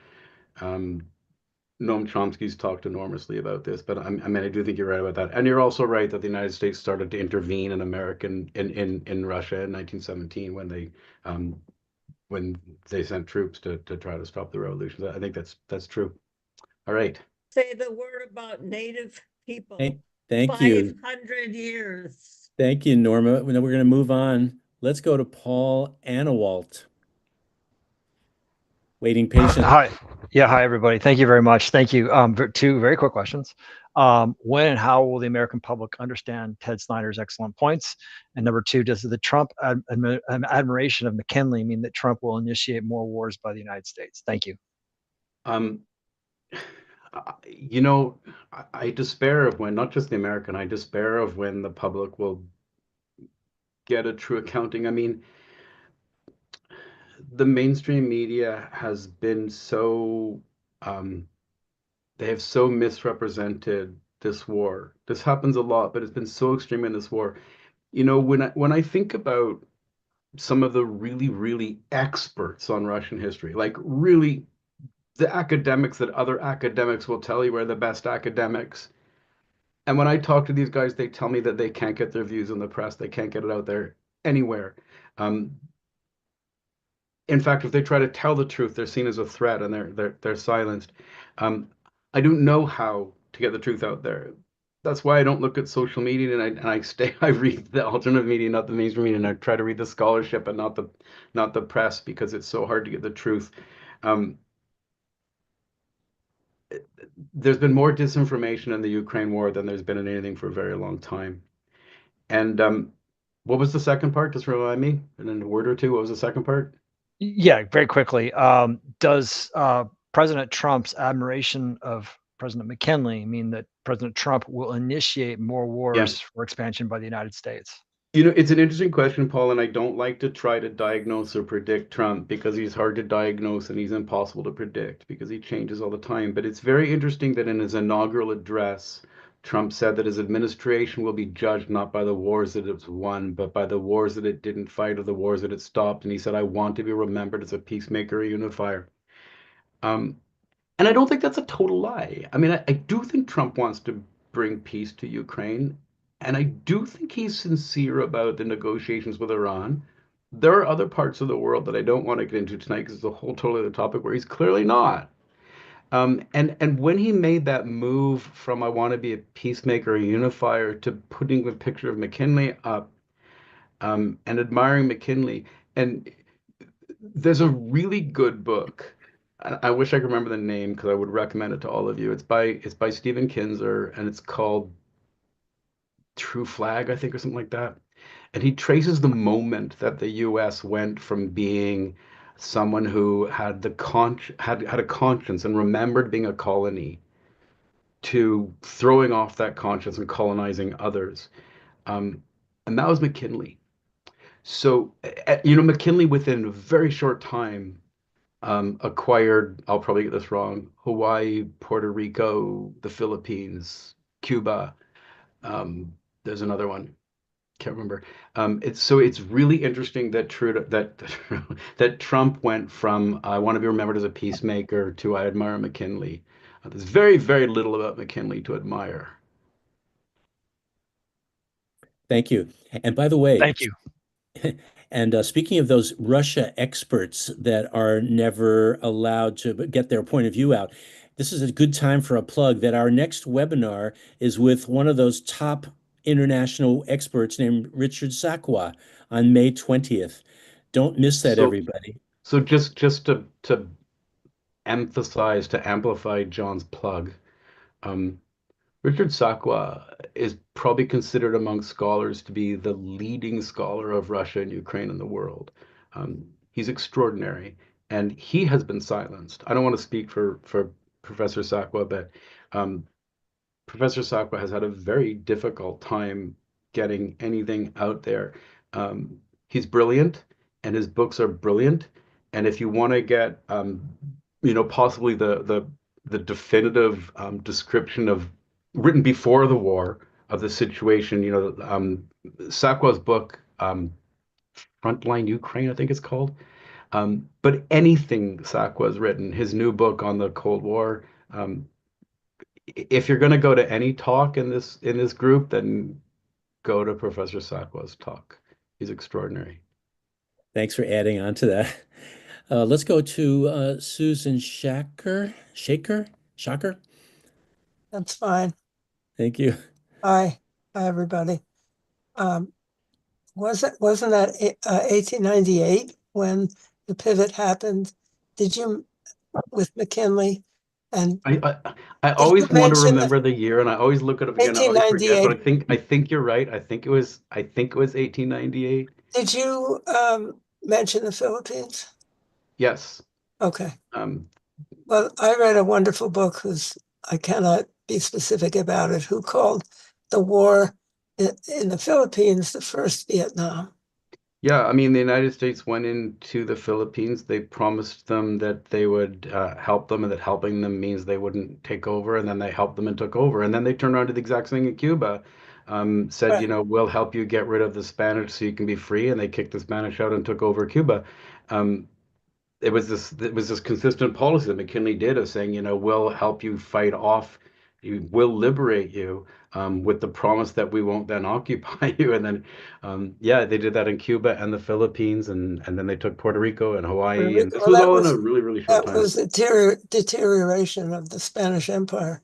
Noam Chomsky's talked enormously about this, but I mean, I do think you're right about that. And you're also right that the United States started to intervene in Russia in 1917 when they sent troops to try to stop the revolution. I think that's true. All right. Say the word about Native people. Thank you. 500 years. Thank you, Norma. We're going to move on. Let's go to Paul Anawalt. Waiting patiently. Hi. Yeah, hi, everybody. Thank you very much. Thank you. Two very quick questions. When and how will the American public understand Ted Snider's excellent points? And number two, does the Trump admiration of McKinley mean that Trump will initiate more wars by the United States? Thank you. I despair of when, not just the American, I despair of when the public will get a true accounting. I mean, the mainstream media has been so, they have so misrepresented this war. This happens a lot, but it's been so extreme in this war. When I think about some of the really, really experts on Russian history, like really the academics that other academics will tell you are the best academics. And when I talk to these guys, they tell me that they can't get their views in the press. They can't get it out there anywhere. In fact, if they try to tell the truth, they're seen as a threat and they're silenced. I don't know how to get the truth out there. That's why I don't look at social media, and I read the alternative media, not the mainstream media, and I try to read the scholarship and not the press, because it's so hard to get the truth. There's been more disinformation in the Ukraine war than there's been in anything for a very long time. And what was the second part? Just remind me, and in a word or two, what was the second part? Yeah, very quickly. Does President Trump's admiration of President McKinley mean that President Trump will initiate more wars for expansion by the United States? It's an interesting question, Paul, and I don't like to try to diagnose or predict Trump, because he's hard to diagnose and he's impossible to predict because he changes all the time. But it's very interesting that in his inaugural address, Trump said that his administration will be judged not by the wars that it's won, but by the wars that it didn't fight or the wars that it stopped. And he said, I want to be remembered as a peacemaker, a unifier. And I don't think that's a total lie. I mean, I do think Trump wants to bring peace to Ukraine. And I do think he's sincere about the negotiations with Iran. There are other parts of the world that I don't want to get into tonight because it's a whole totally other topic where he's clearly not. And when he made that move from I want to be a peacemaker, a unifier, to putting the picture of McKinley up and admiring McKinley, and there's a really good book. I wish I could remember the name because I would recommend it to all of you. It's by Stephen Kinzer, and it's called True Flag, I think, or something like that. And he traces the moment that the U.S. went from being someone who had a conscience and remembered being a colony, to throwing off that conscience and colonizing others. And that was McKinley. So, McKinley within a very short time acquired, I'll probably get this wrong, Hawaii, Puerto Rico, the Philippines, Cuba. There's another one. Can't remember. It's really interesting that that Trump went from I want to be remembered as a peacemaker to I admire McKinley. There's very, very little about McKinley to admire. Thank you. And by the way, Thank you. and speaking of those Russia experts that are never allowed to get their point of view out, this is a good time for a plug that our next webinar is with one of those top international experts named Richard Sakwa on May 20th. Don't miss that, So, everybody. so just to emphasize, to amplify John's plug, Richard Sakwa is probably considered among scholars to be the leading scholar of Russia and Ukraine in the world. He's extraordinary, and he has been silenced. I don't want to speak for Professor Sakwa, but Professor Sakwa has had a very difficult time getting anything out there. He's brilliant, and his books are brilliant. And if you want to get, possibly the definitive description of written before the war of the situation, Sakwa's book, Frontline Ukraine, I think it's called. But anything Sakwa's written, his new book on the Cold War, if you're going to go to any talk in this group, then go to Professor Sakwa's talk. He's extraordinary. Thanks for adding on to that. Let's go to Susan Shaker. Shaker? That's fine. Thank you. Hi, everybody. Wasn't that 1898 when the pivot happened? Did you, with McKinley? And I always want to mention remember the year, and I always look it up again. I always forget, 1898. but I think you're right. I think it was 1898. Did you mention the Philippines? Yes. Okay. Um, Well, I read a wonderful book I cannot be specific about it, who called the war in the Philippines the first Vietnam. Yeah, I mean, the United States went into the Philippines. They promised them that they would help them, and that helping them means they wouldn't take over. And then they helped them and took over. And then they turned around to the exact same thing in Cuba. Said, Right. we'll help you get rid of the Spanish so you can be free. And they kicked the Spanish out and took over Cuba. It was this consistent policy that McKinley did of saying, we'll help you fight off, we'll liberate you, with the promise that we won't then occupy you. And then, they did that in Cuba and the Philippines, and then they took Puerto Rico and Hawaii, and this Well, was all in a really, really short that time. was the deterioration of the Spanish Empire,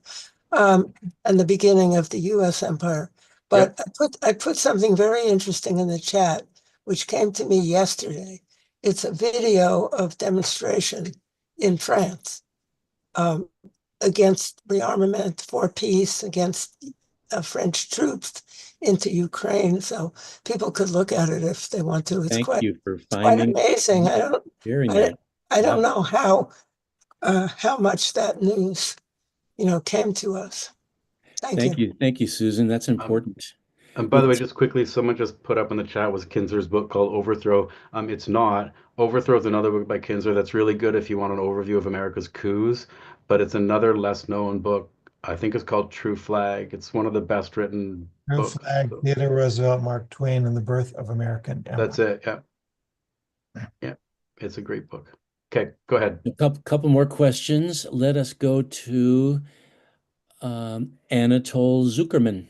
and the beginning of the U.S. Empire. But I put something very interesting in the chat, which came to me yesterday. It's a video of demonstration in France against rearmament for peace, against French troops into Ukraine. So people could look at it if they want to. It's Thank quite, you for quite amazing. sharing that. I don't know how much that news, came to us. Thank you. Thank you, Susan. That's important. And by the way, just quickly, someone just put up in the chat was Kinzer's book called Overthrow. It's not. Overthrow is another book by Kinzer that's really good if you want an overview of America's coups, but it's another less known book. I think it's called True Flag. It's one of the best written True books. Flag, Theodore Roosevelt, Mark Twain, and the Birth of American Empire. That's it. Yeah. Yeah. It's a great book. Okay, go ahead. A couple more questions. Let us go to Anatol Zuckerman.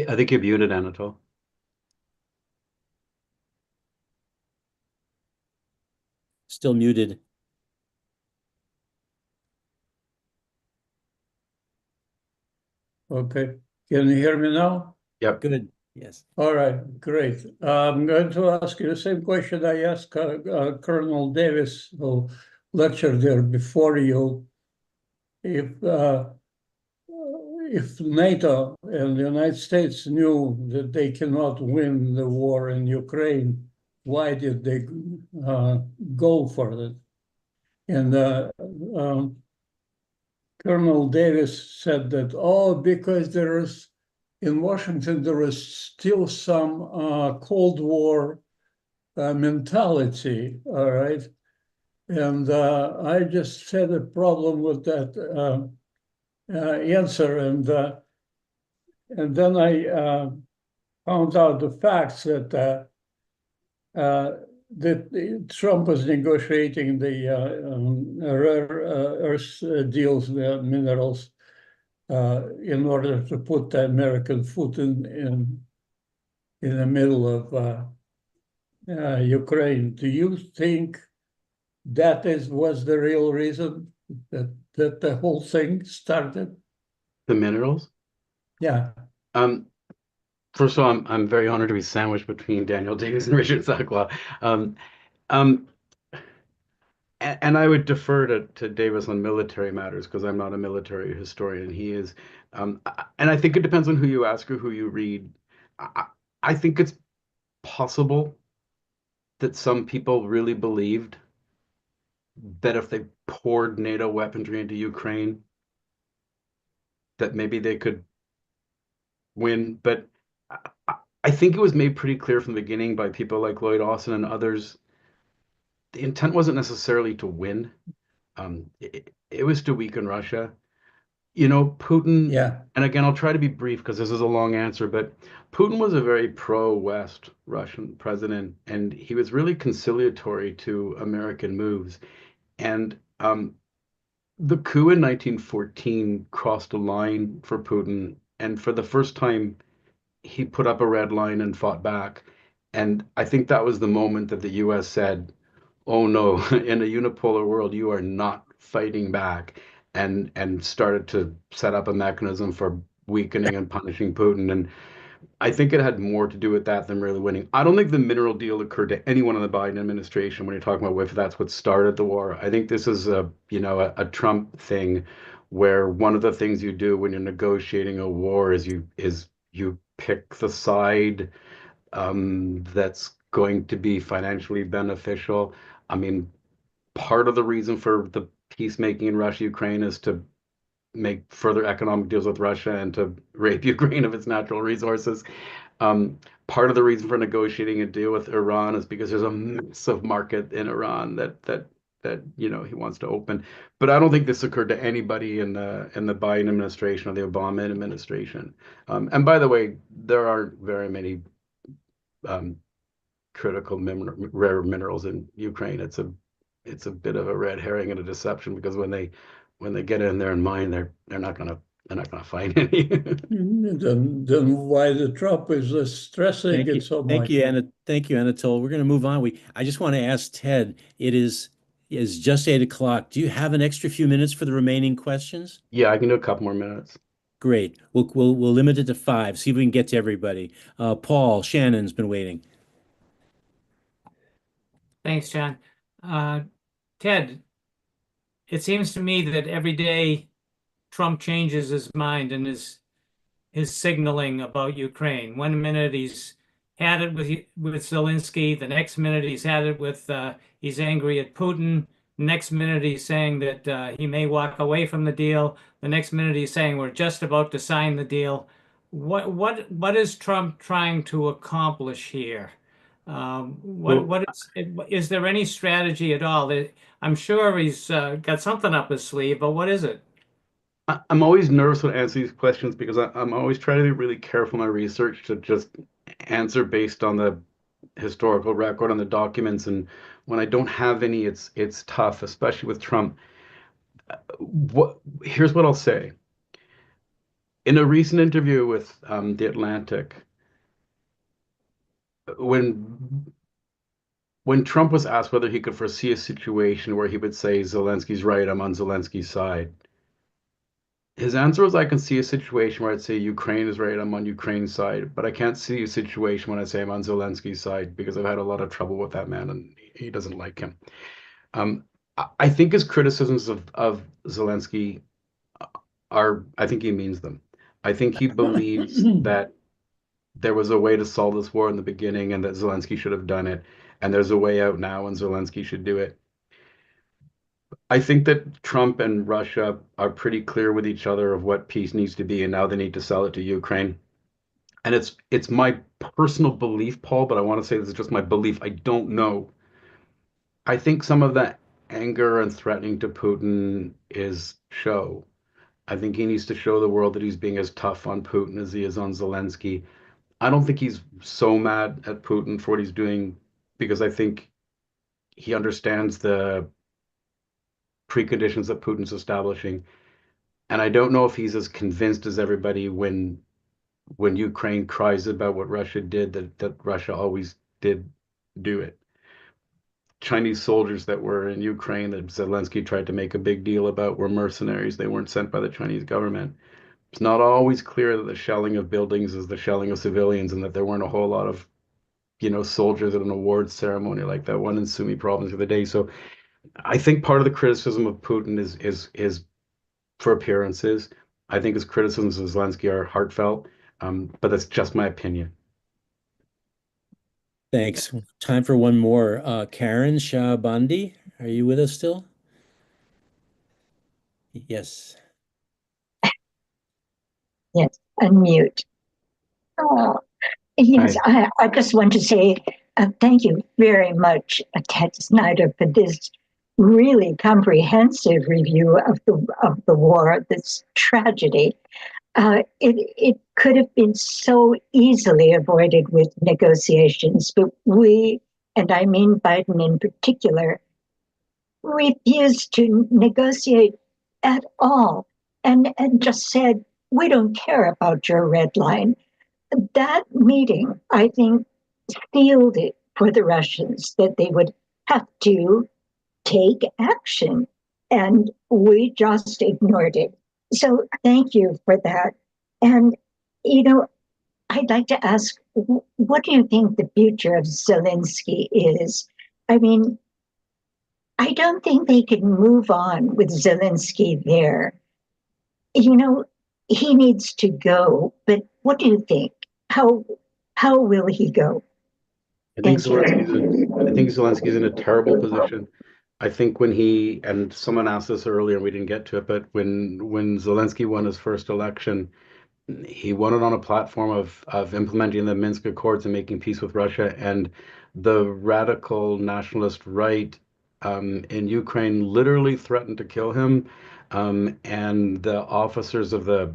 I think you're muted, Anatol. Still muted. Okay, can you hear me now? Yep. Good. Yes. All right, great. I'm going to ask you the same question I asked Colonel Davis, who lectured there before you. If NATO and the United States knew that they cannot win the war in Ukraine, why did they go for it? And Colonel Davis said that, oh, because in Washington, there is still some Cold War mentality, all right? And I just had a problem with that answer. And then I found out the facts that Trump was negotiating the rare earth deals, the minerals, in order to put the American foot in the middle of Ukraine. Do you think that was the real reason that the whole thing started? The minerals? Yeah. First of all, I'm very honored to be sandwiched between Daniel Davis and Richard Sakwa. And I would defer to Davis on military matters because I'm not a military historian. He is. And I think it depends on who you ask or who you read. I think it's possible that some people really believed that if they poured NATO weaponry into Ukraine, that maybe they could win. But I think it was made pretty clear from the beginning by people like Lloyd Austin and others. The intent wasn't necessarily to win. It was to weaken Russia. You know, Putin, Yeah. and again, I'll try to be brief because this is a long answer, but Putin was a very pro-West Russian president, and he was really conciliatory to American moves. And the coup in 1914 crossed a line for Putin, and for the first time, he put up a red line and fought back. And I think that was the moment that the US said, oh no, in a unipolar world, you are not fighting back, and started to set up a mechanism for weakening and punishing Putin. And I think it had more to do with that than really winning. I don't think the mineral deal occurred to anyone in the Biden administration when you're talking about if that's what started the war. I think this is a Trump thing where one of the things you do when you're negotiating a war is you pick the side that's going to be financially beneficial. I mean, part of the reason for the peacemaking in Russia, Ukraine is to make further economic deals with Russia and to rape Ukraine of its natural resources. Part of the reason for negotiating a deal with Iran is because there's a massive market in Iran that he wants to open. But I don't think this occurred to anybody in the Biden administration or the Obama administration. And by the way, there aren't very many critical rare minerals in Ukraine. It's a bit of a red herring and a deception because when they get in there and mine, they're not gonna find any. Then why the Trump is stressing it so much? Thank you, Anatole. We're going to move on. I just want to ask Ted. It is just 8 o'clock. Do you have an extra few minutes for the remaining questions? Yeah, I can do a couple more minutes. Great. We'll limit it to 5. See if we can get to everybody. Paul Shannon's been waiting. Thanks, John. Ted, it seems to me that every day Trump changes his mind and his signaling about Ukraine. One minute he's had it with Zelensky, the next minute he's had it with he's angry at Putin. Next minute he's saying that he may walk away from the deal. The next minute he's saying we're just about to sign the deal. What is Trump trying to accomplish here? Is there any strategy at all? I'm sure he's got something up his sleeve, but what is it? I'm always nervous when I answer these questions because I'm always trying to be really careful in my research to just answer based on the historical record on the documents. And when I don't have any, it's tough, especially with Trump. Here's what I'll say. In a recent interview with The Atlantic, when Trump was asked whether he could foresee a situation where he would say, Zelensky's right, I'm on Zelensky's side, his answer was, I can see a situation where I'd say Ukraine is right, I'm on Ukraine's side, but I can't see a situation when I say I'm on Zelensky's side because I've had a lot of trouble with that man and he doesn't like him. I think his criticisms of Zelensky I think he means them. I think he believes that there was a way to solve this war in the beginning and that Zelensky should have done it. and there's a way out now, and Zelensky should do it. I think that Trump and Russia are pretty clear with each other of what peace needs to be, and now they need to sell it to Ukraine. And it's my personal belief, Paul, but I want to say this is just my belief. I don't know. I think some of that anger and threatening to Putin is show. I think he needs to show the world that he's being as tough on Putin as he is on Zelensky. I don't think he's so mad at Putin for what he's doing because I think he understands the preconditions that Putin's establishing. And I don't know if he's as convinced as everybody when Ukraine cries about what Russia did, that Russia always did do it. Chinese soldiers that were in Ukraine that Zelensky tried to make a big deal about were mercenaries. They weren't sent by the Chinese government. It's not always clear that the shelling of buildings is the shelling of civilians and that there weren't a whole lot of, soldiers at an awards ceremony like that one in Sumy province the other day. So I think part of the criticism of Putin is for appearances. I think his criticisms of Zelensky are heartfelt, but that's just my opinion. Thanks. Time for one more. Karen Shahabandi, are you with us still? Yes. Yes, unmute. Yes, I just want to say thank you very much, Ted Snider, for this really comprehensive review of the war, this tragedy. It could have been so easily avoided with negotiations, but we, and I mean Biden in particular, refused to negotiate at all and just said, we don't care about your red line. That meeting, I think, sealed it for the Russians that they would have to take action, and we just ignored it. So thank you for that. And, I'd like to ask, what do you think the future of Zelensky is? I mean, I don't think they can move on with Zelensky there. He needs to go, but what do you think? How will he go? I think Zelensky's in a terrible position. I think when and someone asked this earlier, and we didn't get to it, but when Zelensky won his first election, he won it on a platform of implementing the Minsk Accords and making peace with Russia. And the radical nationalist right in Ukraine literally threatened to kill him. And the officers of the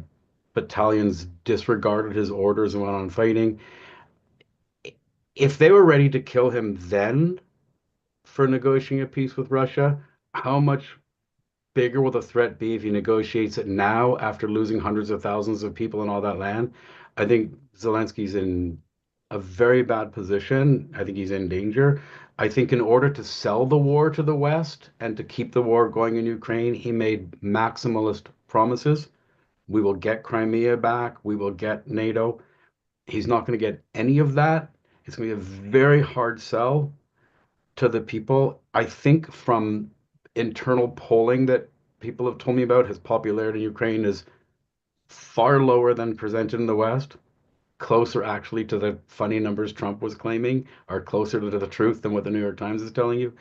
battalions disregarded his orders and went on fighting. If they were ready to kill him then for negotiating a peace with Russia, how much bigger will the threat be if he negotiates it now after losing hundreds of thousands of people in all that land? I think Zelensky's in a very bad position. I think he's in danger. I think in order to sell the war to the West and to keep the war going in Ukraine, he made maximalist promises. We will get Crimea back. We will get NATO. He's not going to get any of that. It's going to be a very hard sell to the people. I think from internal polling that people have told me about, his popularity in Ukraine is far lower than presented in the West, closer actually to the funny numbers Trump was claiming, or closer to the truth than what the New York Times is telling you.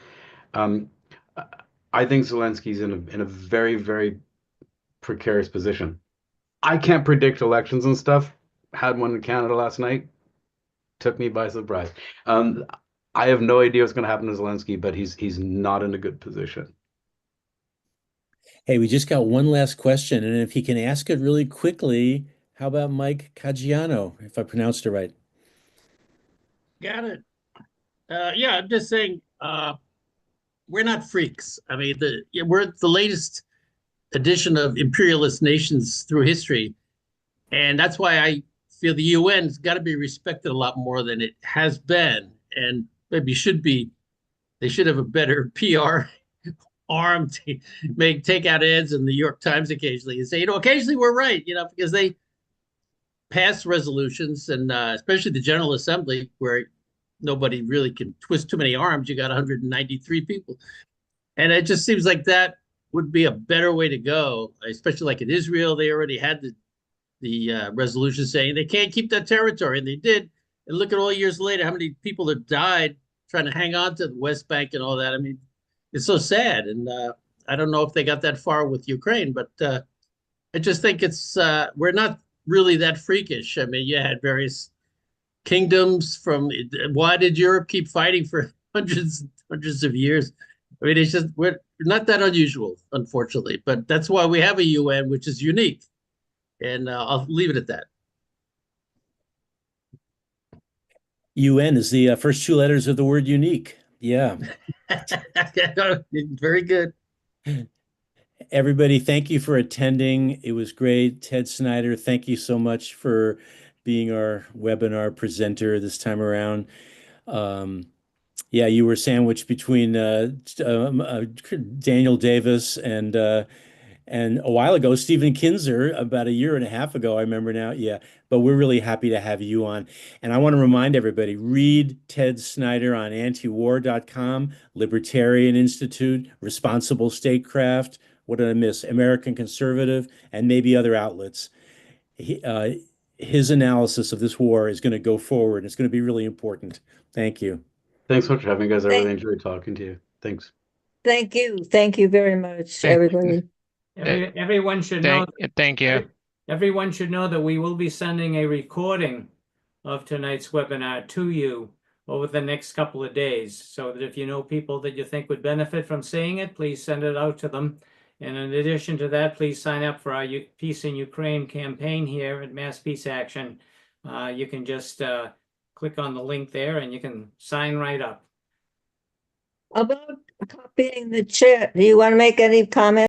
I think Zelensky's in a very, very precarious position. I can't predict elections and stuff. Had one in Canada last night. Took me by surprise. I have no idea what's going to happen to Zelensky, but he's not in a good position. Hey, we just got one last question, and if he can ask it really quickly, how about Mike Caggiano, if I pronounced it right? Got it. Yeah, I'm just saying, we're not freaks. I mean, we're the latest edition of imperialist nations through history, and that's why I feel the UN's got to be respected a lot more than it has been, and maybe they should have a better PR arm to take out ads in the New York Times occasionally and say, occasionally we're right, because they pass resolutions, and especially the General Assembly, where nobody really can twist too many arms. You got 193 people. And it just seems like that would be a better way to go, especially like in Israel. They already had the resolution saying they can't keep that territory, and they did. And look at all years later, how many people have died trying to hang on to the West Bank and all that. I mean, it's so sad. And I don't know if they got that far with Ukraine, but I just think it's we're not really that freakish. I mean, you had various kingdoms from. Why did Europe keep fighting for hundreds of years? I mean, it's just we're not that unusual, unfortunately. But that's why we have a UN, which is unique. And I'll leave it at that. UN is the first two letters of the word unique. Yeah. Very good. Everybody, thank you for attending. It was great. Ted Snider, thank you so much for being our webinar presenter this time around. Yeah, you were sandwiched between Daniel Davis and a while ago, Stephen Kinzer, about a year and a half ago, I remember now. Yeah, but we're really happy to have you on. And I want to remind everybody, read Ted Snider on antiwar.com, Libertarian Institute, Responsible Statecraft, what did I miss? American Conservative, and maybe other outlets. His analysis of this war is going to go forward. It's going to be really important. Thank you. Thanks so much for having me, guys. I really enjoyed talking to you. Thanks. Thank you. Thank you very much, everybody. Everyone should know. Thank you. Everyone should know that we will be sending a recording of tonight's webinar to you over the next couple of days. So that if you know people that you think would benefit from seeing it, please send it out to them. And in addition to that, please sign up for our Peace in Ukraine campaign here at Mass Peace Action. You can just click on the link there and you can sign right up. About copying the chat, do you want to make any comments?